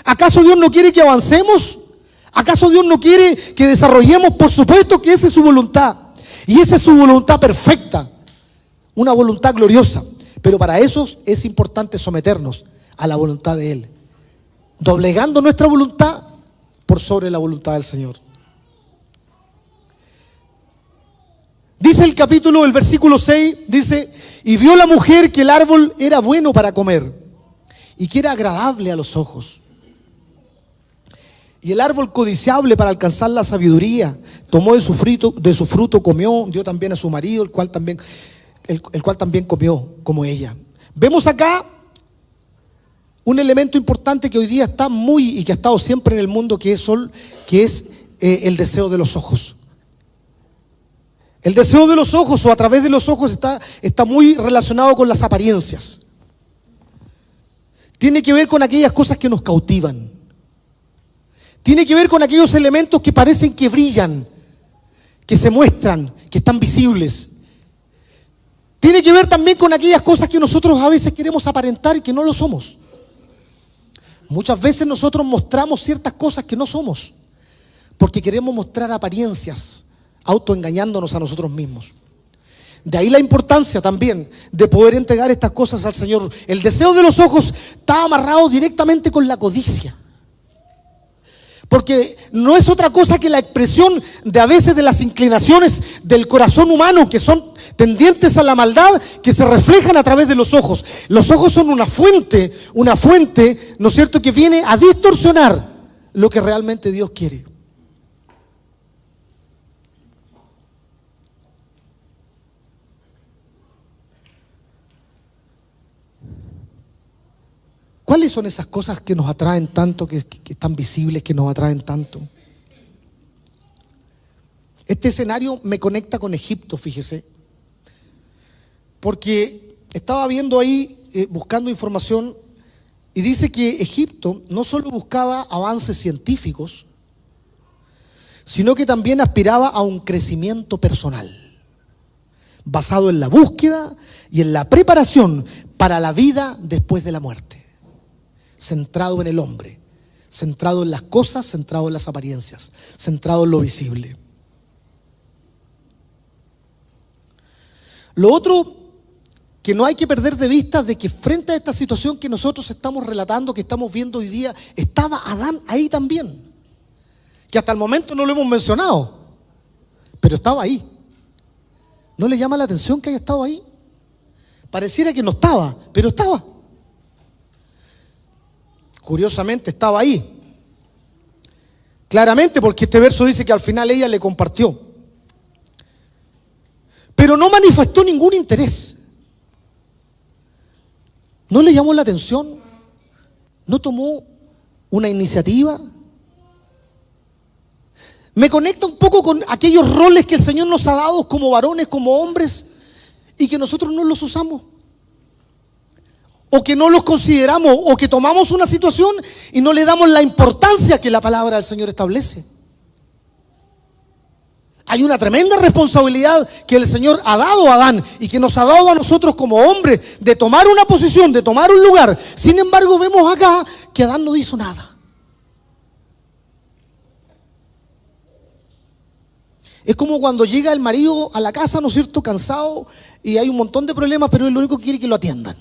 ¿Acaso Dios no quiere que avancemos? ¿Acaso Dios no quiere que desarrollemos? Por supuesto que esa es su voluntad. Y esa es su voluntad perfecta, una voluntad gloriosa. Pero para eso es importante someternos a la voluntad de Él, doblegando nuestra voluntad por sobre la voluntad del Señor. Dice el versículo 6, dice, y vio la mujer que el árbol era bueno para comer y que era agradable a los ojos. Y el árbol codiciable para alcanzar la sabiduría, tomó de su fruto comió, dio también a su marido, el cual también comió como ella. Vemos acá un elemento importante que hoy día está y que ha estado siempre en el mundo, que es el deseo de los ojos. El deseo de los ojos, o a través de los ojos, está muy relacionado con las apariencias. Tiene que ver con aquellas cosas que nos cautivan. Tiene que ver con aquellos elementos que parecen que brillan, que se muestran, que están visibles. Tiene que ver también con aquellas cosas que nosotros a veces queremos aparentar y que no lo somos. Muchas veces nosotros mostramos ciertas cosas que no somos, porque queremos mostrar apariencias, autoengañándonos a nosotros mismos. De ahí la importancia también de poder entregar estas cosas al Señor. El deseo de los ojos está amarrado directamente con la codicia. Porque no es otra cosa que la expresión de a veces de las inclinaciones del corazón humano, que son tendientes a la maldad, que se reflejan a través de los ojos. Los ojos son una fuente, ¿no es cierto?, que viene a distorsionar lo que realmente Dios quiere. ¿Cuáles son esas cosas que nos atraen tanto, que están visibles, que nos atraen tanto? Este escenario me conecta con Egipto, fíjese. Porque estaba viendo ahí, buscando información, y dice que Egipto no solo buscaba avances científicos, sino que también aspiraba a un crecimiento personal, basado en la búsqueda y en la preparación para la vida después de la muerte, centrado en el hombre, centrado en las cosas, centrado en las apariencias, centrado en lo visible. Lo otro que no hay que perder de vista de que frente a esta situación que nosotros estamos relatando, que estamos viendo hoy día, estaba Adán ahí también, que hasta el momento no lo hemos mencionado, pero estaba ahí. ¿No le llama la atención que haya estado ahí? Pareciera que no estaba, pero estaba. Curiosamente estaba ahí. Claramente, porque este verso dice que al final ella le compartió. Pero no manifestó ningún interés. ¿No le llamó la atención? ¿No tomó una iniciativa? Me conecta un poco con aquellos roles que el Señor nos ha dado como varones, como hombres, y que nosotros no los usamos, o que no los consideramos, o que tomamos una situación y no le damos la importancia que la palabra del Señor establece. Hay una tremenda responsabilidad que el Señor ha dado a Adán y que nos ha dado a nosotros como hombres de tomar una posición, de tomar un lugar. Sin embargo, vemos acá que Adán no hizo nada. Es como cuando llega el marido a la casa, ¿no es cierto?, cansado, y hay un montón de problemas, pero él lo único que quiere es que lo atiendan.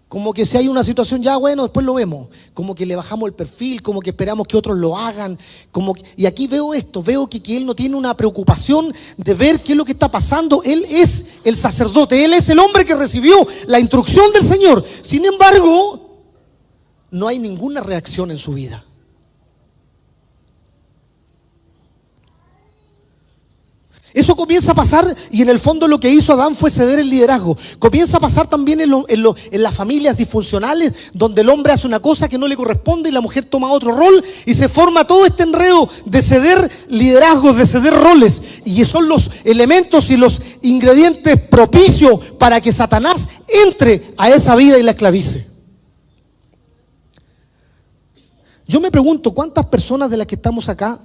Como que si hay una situación, ya bueno, después lo vemos. Como que le bajamos el perfil, como que esperamos que otros lo hagan. Y aquí veo esto, veo que él no tiene una preocupación de ver qué es lo que está pasando. Él es el sacerdote, él es el hombre que recibió la instrucción del Señor. Sin embargo, no hay ninguna reacción en su vida. Eso comienza a pasar, y en el fondo lo que hizo Adán fue ceder el liderazgo. Comienza a pasar también en las familias disfuncionales, donde el hombre hace una cosa que no le corresponde y la mujer toma otro rol, y se forma todo este enredo de ceder liderazgos, de ceder roles, y son los elementos y los ingredientes propicios para que Satanás entre a esa vida y la esclavice. Yo me pregunto, ¿cuántas personas de las que estamos acá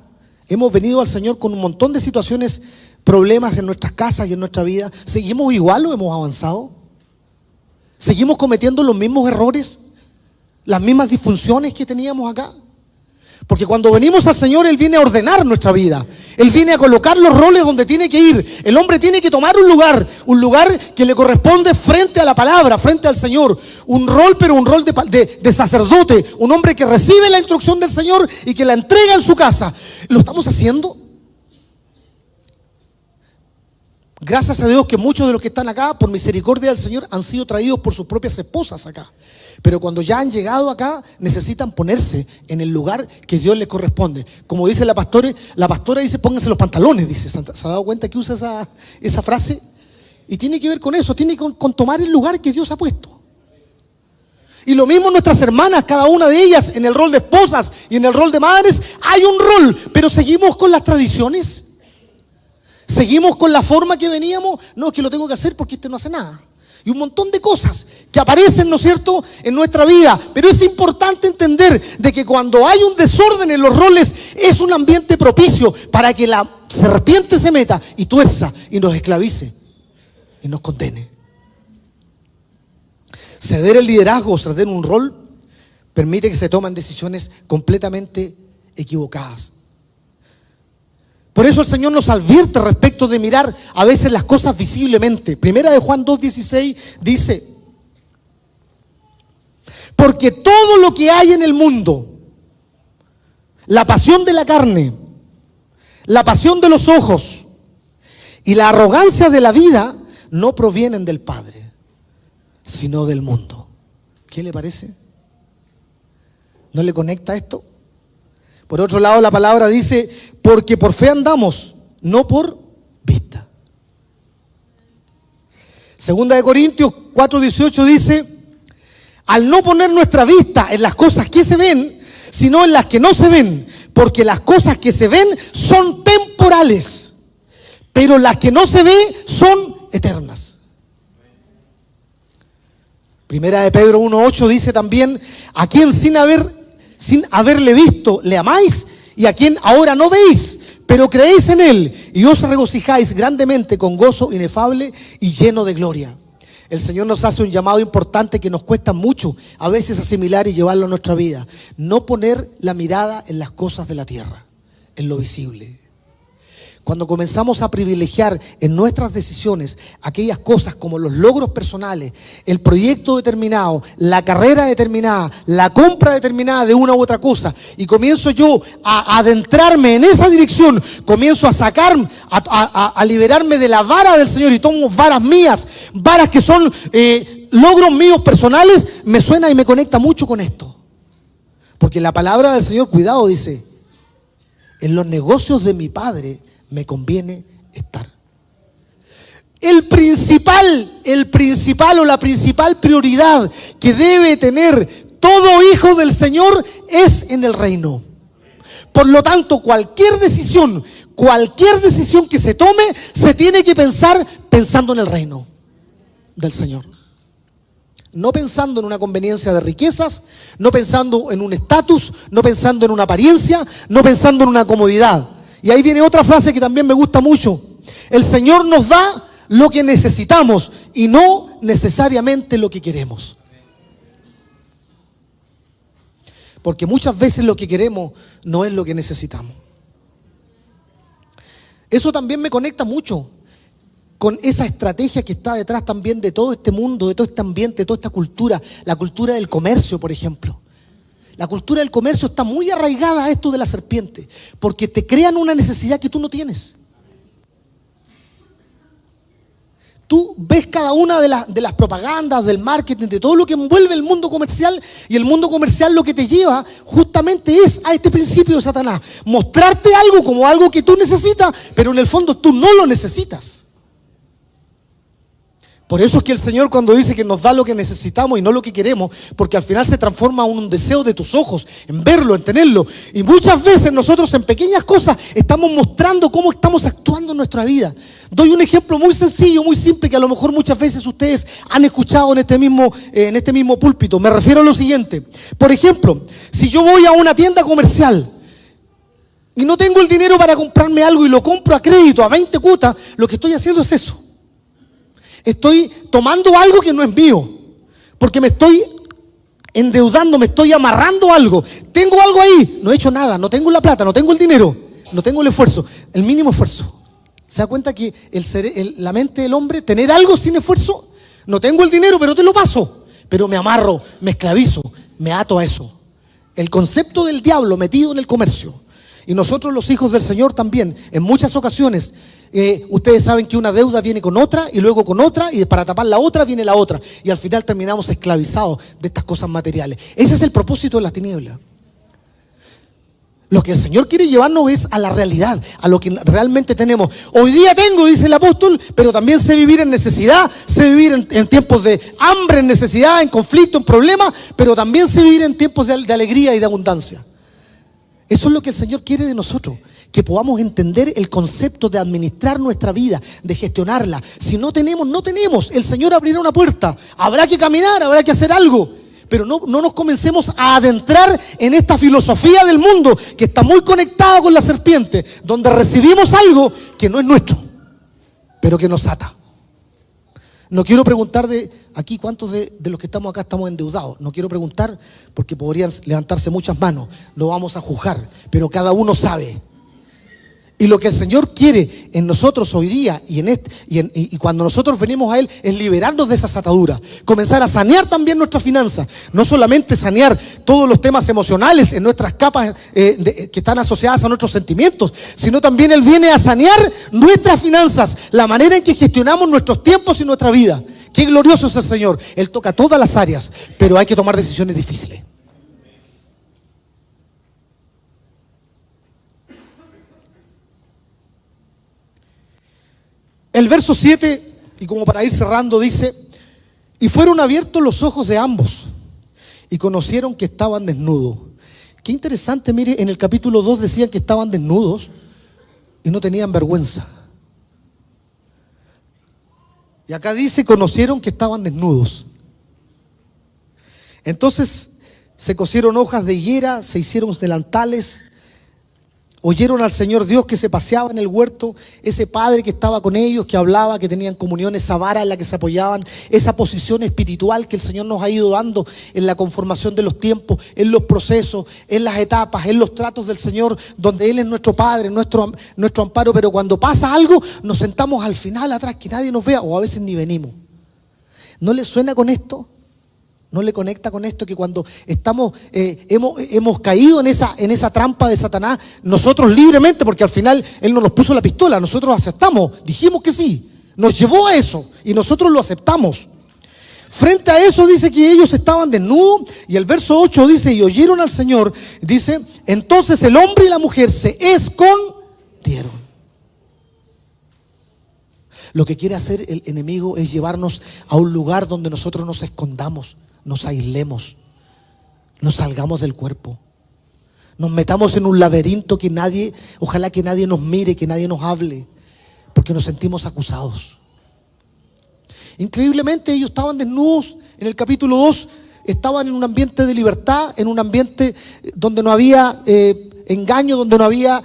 hemos venido al Señor con un montón de situaciones, problemas en nuestras casas y en nuestra vida? ¿Seguimos igual o hemos avanzado? ¿Seguimos cometiendo los mismos errores? ¿Las mismas disfunciones que teníamos acá? Porque cuando venimos al Señor, Él viene a ordenar nuestra vida. Él viene a colocar los roles donde tiene que ir. El hombre tiene que tomar un lugar que le corresponde frente a la palabra, frente al Señor. Un rol, pero un rol de sacerdote. Un hombre que recibe la instrucción del Señor y que la entrega en su casa. ¿Lo estamos haciendo? Gracias a Dios que muchos de los que están acá, por misericordia del Señor, han sido traídos por sus propias esposas acá. Pero cuando ya han llegado acá, necesitan ponerse en el lugar que Dios les corresponde. Como dice la pastora dice, pónganse los pantalones, dice. ¿Se ha dado cuenta que usa esa frase? Y tiene que ver con eso, tiene que ver con tomar el lugar que Dios ha puesto. Y lo mismo nuestras hermanas, cada una de ellas, en el rol de esposas y en el rol de madres, hay un rol, pero seguimos con las tradiciones. ¿Seguimos con la forma que veníamos? No, es que lo tengo que hacer porque este no hace nada. Y un montón de cosas que aparecen, ¿no es cierto?, en nuestra vida. Pero es importante entender de que cuando hay un desorden en los roles, es un ambiente propicio para que la serpiente se meta y tuerza y nos esclavice y nos condene. Ceder el liderazgo, ceder un rol, permite que se tomen decisiones completamente equivocadas. Por eso el Señor nos advierte respecto de mirar a veces las cosas visiblemente. Primera de Juan 2:16 dice: porque todo lo que hay en el mundo, la pasión de la carne, la pasión de los ojos y la arrogancia de la vida, no provienen del Padre, sino del mundo. ¿Qué le parece? ¿No le conecta esto? Por otro lado, la palabra dice, porque por fe andamos, no por vista. Segunda de Corintios 4:18 dice, al no poner nuestra vista en las cosas que se ven, sino en las que no se ven, porque las cosas que se ven son temporales, pero las que no se ven son eternas. Primera de Pedro 1:8 dice también, a quien sin haberle visto le amáis, y a quien ahora no veis, pero creéis en Él y os regocijáis grandemente con gozo inefable y lleno de gloria. El Señor nos hace un llamado importante que nos cuesta mucho a veces asimilar y llevarlo a nuestra vida. No poner la mirada en las cosas de la tierra, en lo visible. Cuando comenzamos a privilegiar en nuestras decisiones aquellas cosas como los logros personales, el proyecto determinado, la carrera determinada, la compra determinada de una u otra cosa, y comienzo yo a adentrarme en esa dirección, comienzo a sacar, a liberarme de la vara del Señor y tomo varas mías, varas que son logros míos personales, me suena y me conecta mucho con esto. Porque la palabra del Señor, cuidado, dice, en los negocios de mi Padre me conviene estar. El principal o la principal prioridad que debe tener todo hijo del Señor es en el reino. Por lo tanto, cualquier decisión que se tome, se tiene que pensar pensando en el reino del Señor. No pensando en una conveniencia de riquezas, no pensando en un estatus, no pensando en una apariencia, no pensando en una comodidad. Y ahí viene otra frase que también me gusta mucho. El Señor nos da lo que necesitamos y no necesariamente lo que queremos. Porque muchas veces lo que queremos no es lo que necesitamos. Eso también me conecta mucho con esa estrategia que está detrás también de todo este mundo, de todo este ambiente, de toda esta cultura. La cultura del comercio, por ejemplo. La cultura del comercio está muy arraigada a esto de la serpiente, porque te crean una necesidad que tú no tienes. Tú ves cada una de las propagandas, del marketing, de todo lo que envuelve el mundo comercial, y el mundo comercial lo que te lleva justamente es a este principio de Satanás. Mostrarte algo como algo que tú necesitas, pero en el fondo tú no lo necesitas. Por eso es que el Señor cuando dice que nos da lo que necesitamos y no lo que queremos, porque al final se transforma en un deseo de tus ojos, en verlo, en tenerlo. Y muchas veces nosotros en pequeñas cosas estamos mostrando cómo estamos actuando en nuestra vida. Doy un ejemplo muy sencillo, muy simple, que a lo mejor muchas veces ustedes han escuchado en este mismo púlpito. Me refiero a lo siguiente. Por ejemplo, si yo voy a una tienda comercial y no tengo el dinero para comprarme algo y lo compro a crédito, a 20 cuotas, lo que estoy haciendo es eso. Estoy tomando algo que no es mío, porque me estoy endeudando, me estoy amarrando algo. Tengo algo ahí, no he hecho nada, no tengo la plata, no tengo el dinero, no tengo el esfuerzo, el mínimo esfuerzo. ¿Se da cuenta que la mente del hombre, tener algo sin esfuerzo? No tengo el dinero, pero te lo paso, pero me amarro, me esclavizo, me ato a eso. El concepto del diablo metido en el comercio. Y nosotros los hijos del Señor también, en muchas ocasiones, ustedes saben que una deuda viene con otra y luego con otra, y para tapar la otra viene la otra, y al final terminamos esclavizados de estas cosas materiales. Ese es el propósito de las tinieblas. Lo que el Señor quiere llevarnos es a la realidad, a lo que realmente tenemos. Hoy día tengo, dice el apóstol, pero también sé vivir en necesidad, sé vivir en tiempos de hambre, en necesidad, en conflicto, en problemas, pero también sé vivir en tiempos de alegría y de abundancia. Eso es lo que el Señor quiere de nosotros, que podamos entender el concepto de administrar nuestra vida, de gestionarla. Si no tenemos, no tenemos. El Señor abrirá una puerta, habrá que caminar, habrá que hacer algo, pero no nos comencemos a adentrar en esta filosofía del mundo que está muy conectada con la serpiente, donde recibimos algo que no es nuestro, pero que nos ata. No quiero preguntar de aquí cuántos de los que estamos acá estamos endeudados. No quiero preguntar porque podrían levantarse muchas manos. No vamos a juzgar, pero cada uno sabe. Y lo que el Señor quiere en nosotros hoy día y cuando nosotros venimos a Él es liberarnos de esas ataduras. Comenzar a sanear también nuestras finanzas. No solamente sanear todos los temas emocionales en nuestras capas que están asociadas a nuestros sentimientos, sino también Él viene a sanear nuestras finanzas, la manera en que gestionamos nuestros tiempos y nuestra vida. Qué glorioso es el Señor. Él toca todas las áreas, pero hay que tomar decisiones difíciles. El verso 7, y como para ir cerrando, dice: y fueron abiertos los ojos de ambos, y conocieron que estaban desnudos. Qué interesante, mire, en el capítulo 2 decían que estaban desnudos y no tenían vergüenza. Y acá dice, conocieron que estaban desnudos. Entonces se cosieron hojas de higuera, se hicieron delantales, Oyeron al Señor Dios que se paseaba en el huerto, ese Padre que estaba con ellos, que hablaba, que tenían comunión, esa vara en la que se apoyaban, esa posición espiritual que el Señor nos ha ido dando en la conformación de los tiempos, en los procesos, en las etapas, en los tratos del Señor, donde Él es nuestro Padre, nuestro amparo. Pero cuando pasa algo, nos sentamos al final atrás, que nadie nos vea, o a veces ni venimos. ¿No le suena con esto? ¿No le conecta con esto que cuando estamos, hemos caído en esa trampa de Satanás, nosotros libremente, porque al final Él no nos puso la pistola, nosotros aceptamos, dijimos que sí, nos llevó a eso y nosotros lo aceptamos? Frente a eso dice que ellos estaban desnudos, y el verso 8 dice, y oyeron al Señor, dice, entonces el hombre y la mujer se escondieron. Lo que quiere hacer el enemigo es llevarnos a un lugar donde nosotros nos escondamos, nos aislemos, nos salgamos del cuerpo, nos metamos en un laberinto que nadie, ojalá que nadie nos mire, que nadie nos hable, porque nos sentimos acusados. Increíblemente ellos estaban desnudos. En el capítulo 2 estaban en un ambiente de libertad, en un ambiente donde no había engaño, donde no había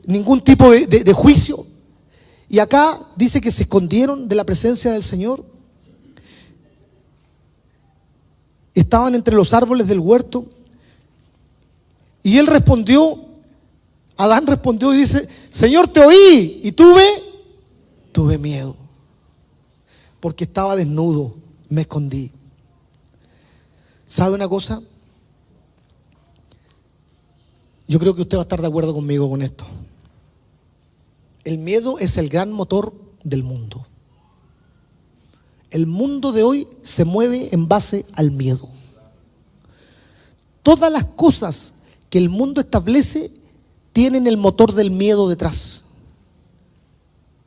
ningún tipo de juicio. Y acá dice que se escondieron de la presencia del Señor. Estaban entre los árboles del huerto. Y él respondió, Adán respondió y dice, Señor, te oí y tuve miedo. Porque estaba desnudo, me escondí. ¿Sabe una cosa? Yo creo que usted va a estar de acuerdo conmigo con esto. El miedo es el gran motor del mundo. El mundo de hoy se mueve en base al miedo. Todas las cosas que el mundo establece tienen el motor del miedo detrás.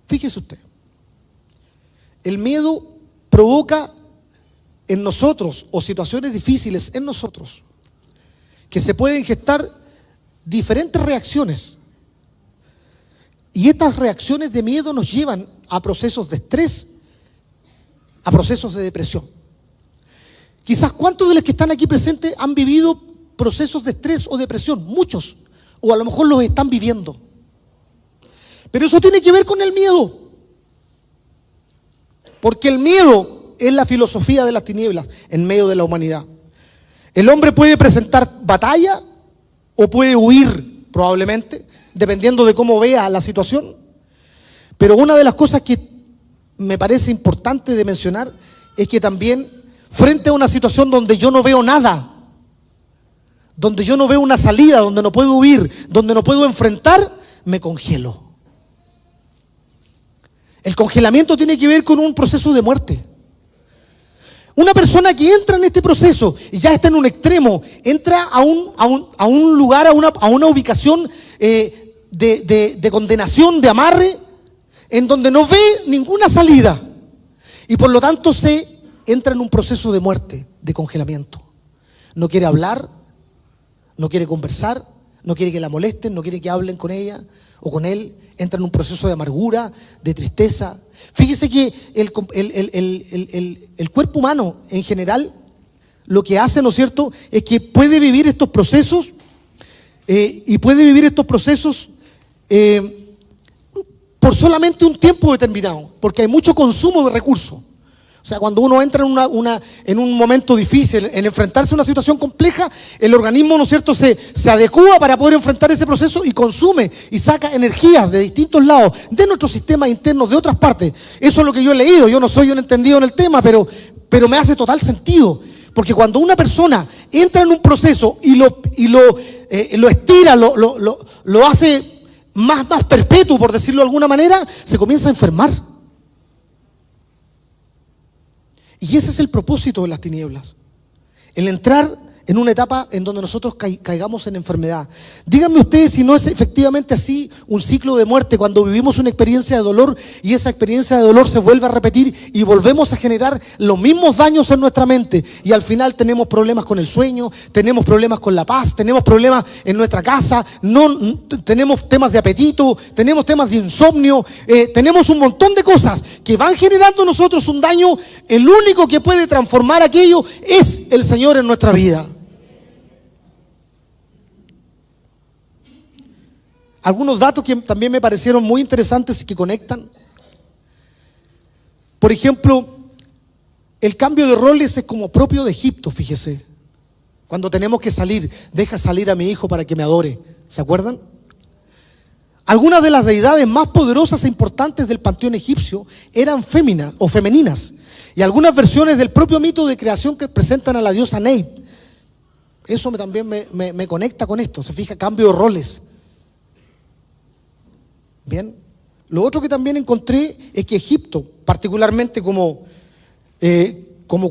Fíjese usted. El miedo provoca en nosotros, o situaciones difíciles en nosotros, que se pueden gestar diferentes reacciones. Y estas reacciones de miedo nos llevan a procesos de estrés, a procesos de depresión. Quizás cuántos de los que están aquí presentes han vivido procesos de estrés o depresión, muchos, o a lo mejor los están viviendo. Pero eso tiene que ver con el miedo, porque el miedo es la filosofía de las tinieblas en medio de la humanidad. El hombre puede presentar batalla o puede huir, probablemente, dependiendo de cómo vea la situación. Pero una de las cosas que me parece importante de mencionar es que también frente a una situación donde yo no veo nada, donde yo no veo una salida, donde no puedo huir, donde no puedo enfrentar, me congelo. El congelamiento tiene que ver con un proceso de muerte. Una persona que entra en este proceso y ya está en un extremo, entra a un lugar, a una ubicación de condenación, de amarre, en donde no ve ninguna salida, y por lo tanto se entra en un proceso de muerte, de congelamiento. No quiere hablar, no quiere conversar, no quiere que la molesten, no quiere que hablen con ella o con él. Entra en un proceso de amargura, de tristeza. Fíjese que el cuerpo humano en general lo que hace, ¿no es cierto?, es que puede vivir estos procesos y puede vivir estos procesos por solamente un tiempo determinado, porque hay mucho consumo de recursos. O sea, cuando uno entra en un momento difícil, en enfrentarse a una situación compleja, el organismo, ¿no es cierto?, se adecúa para poder enfrentar ese proceso y consume y saca energías de distintos lados, de nuestros sistemas internos, de otras partes. Eso es lo que yo he leído. Yo no soy un entendido en el tema, pero me hace total sentido. Porque cuando una persona entra en un proceso y lo estira, lo hace más perpetuo, por decirlo de alguna manera, se comienza a enfermar. Y ese es el propósito de las tinieblas, el entrar en una etapa en donde nosotros caigamos en enfermedad. Díganme ustedes si no es efectivamente así un ciclo de muerte, cuando vivimos una experiencia de dolor y esa experiencia de dolor se vuelve a repetir y volvemos a generar los mismos daños en nuestra mente, y al final tenemos problemas con el sueño, tenemos problemas con la paz, tenemos problemas en nuestra casa, tenemos temas de apetito, tenemos temas de insomnio, tenemos un montón de cosas que van generando en nosotros un daño. El único que puede transformar aquello es el Señor en nuestra vida. algunos datos que también me parecieron muy interesantes y que conectan. Por ejemplo, el cambio de roles es como propio de Egipto, fíjese. Cuando tenemos que salir, deja salir a mi hijo para que me adore. ¿Se acuerdan? Algunas de las deidades más poderosas e importantes del panteón egipcio eran féminas o femeninas. Y algunas versiones del propio mito de creación que presentan a la diosa Neit. Eso también me conecta con esto. Se fija, cambio de roles. Bien. Lo otro que también encontré es que Egipto, particularmente como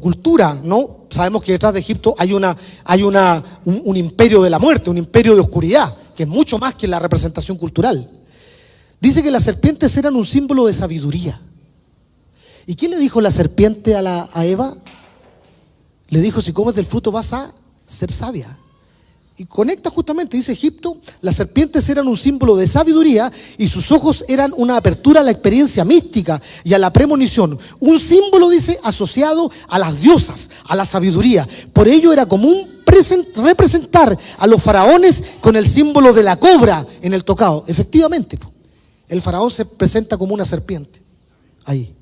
cultura, ¿no? Sabemos que detrás de Egipto hay un imperio de la muerte, un imperio de oscuridad, que es mucho más que la representación cultural. Dice que las serpientes eran un símbolo de sabiduría. ¿Y qué le dijo la serpiente a Eva? Le dijo, si comes del fruto vas a ser sabia. Y conecta justamente, dice Egipto, las serpientes eran un símbolo de sabiduría y sus ojos eran una apertura a la experiencia mística y a la premonición. Un símbolo, dice, asociado a las diosas, a la sabiduría. Por ello era común representar a los faraones con el símbolo de la cobra en el tocado. Efectivamente, el faraón se presenta como una serpiente, ahí.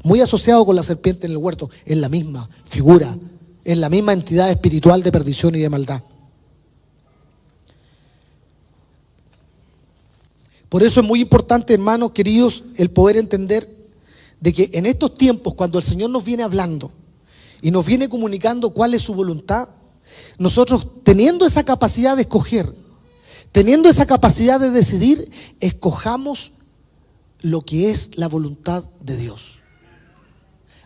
Muy asociado con la serpiente en el huerto, en la misma figura, en la misma entidad espiritual de perdición y de maldad. Por eso es muy importante, hermanos queridos, el poder entender de que en estos tiempos, cuando el Señor nos viene hablando y nos viene comunicando cuál es su voluntad, nosotros teniendo esa capacidad de escoger, teniendo esa capacidad de decidir, escojamos lo que es la voluntad de Dios.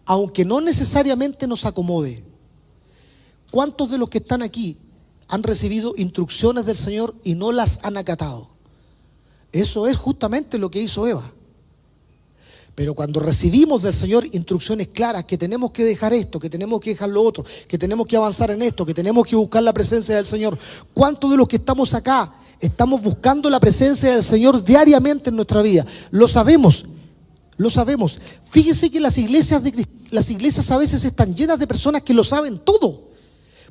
Aunque no necesariamente nos acomode. ¿Cuántos de los que están aquí han recibido instrucciones del Señor y no las han acatado? Eso es justamente lo que hizo Eva. Pero cuando recibimos del Señor instrucciones claras, que tenemos que dejar esto, que tenemos que dejar lo otro, que tenemos que avanzar en esto, que tenemos que buscar la presencia del Señor, ¿cuántos de los que estamos acá estamos buscando la presencia del Señor diariamente en nuestra vida? Lo sabemos. Lo sabemos. Fíjese que las iglesias a veces están llenas de personas que lo saben todo.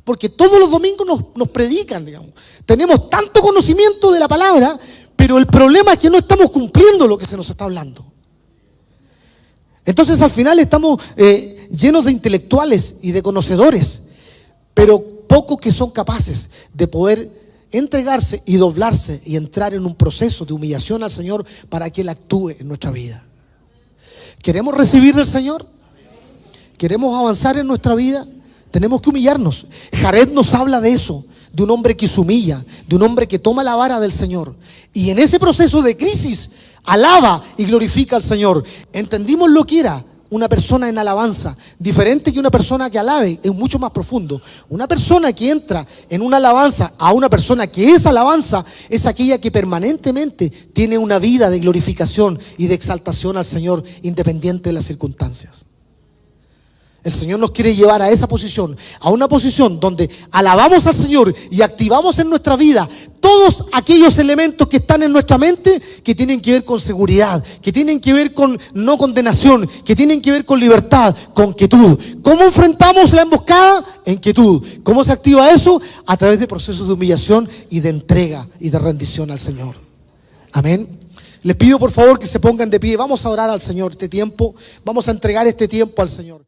Porque todos los domingos nos predican, digamos. Tenemos tanto conocimiento de la palabra, pero el problema es que no estamos cumpliendo lo que se nos está hablando. Entonces al final estamos llenos de intelectuales y de conocedores, pero pocos que son capaces de poder entregarse y doblarse y entrar en un proceso de humillación al Señor para que Él actúe en nuestra vida. ¿Queremos recibir del Señor? ¿Queremos avanzar en nuestra vida? Tenemos que humillarnos. Jared nos habla de eso, de un hombre que se humilla, de un hombre que toma la vara del Señor. Y en ese proceso de crisis, alaba y glorifica al Señor. Entendimos lo que era una persona en alabanza, diferente que una persona que alabe, es mucho más profundo. Una persona que entra en una alabanza a una persona que es alabanza, es aquella que permanentemente tiene una vida de glorificación y de exaltación al Señor, independiente de las circunstancias. El Señor nos quiere llevar a esa posición, a una posición donde alabamos al Señor y activamos en nuestra vida todos aquellos elementos que están en nuestra mente que tienen que ver con seguridad, que tienen que ver con no condenación, que tienen que ver con libertad, con quietud. ¿Cómo enfrentamos la emboscada? En quietud. ¿Cómo se activa eso? A través de procesos de humillación y de entrega y de rendición al Señor. Amén. Les pido por favor que se pongan de pie. Vamos a orar al Señor este tiempo. Vamos a entregar este tiempo al Señor.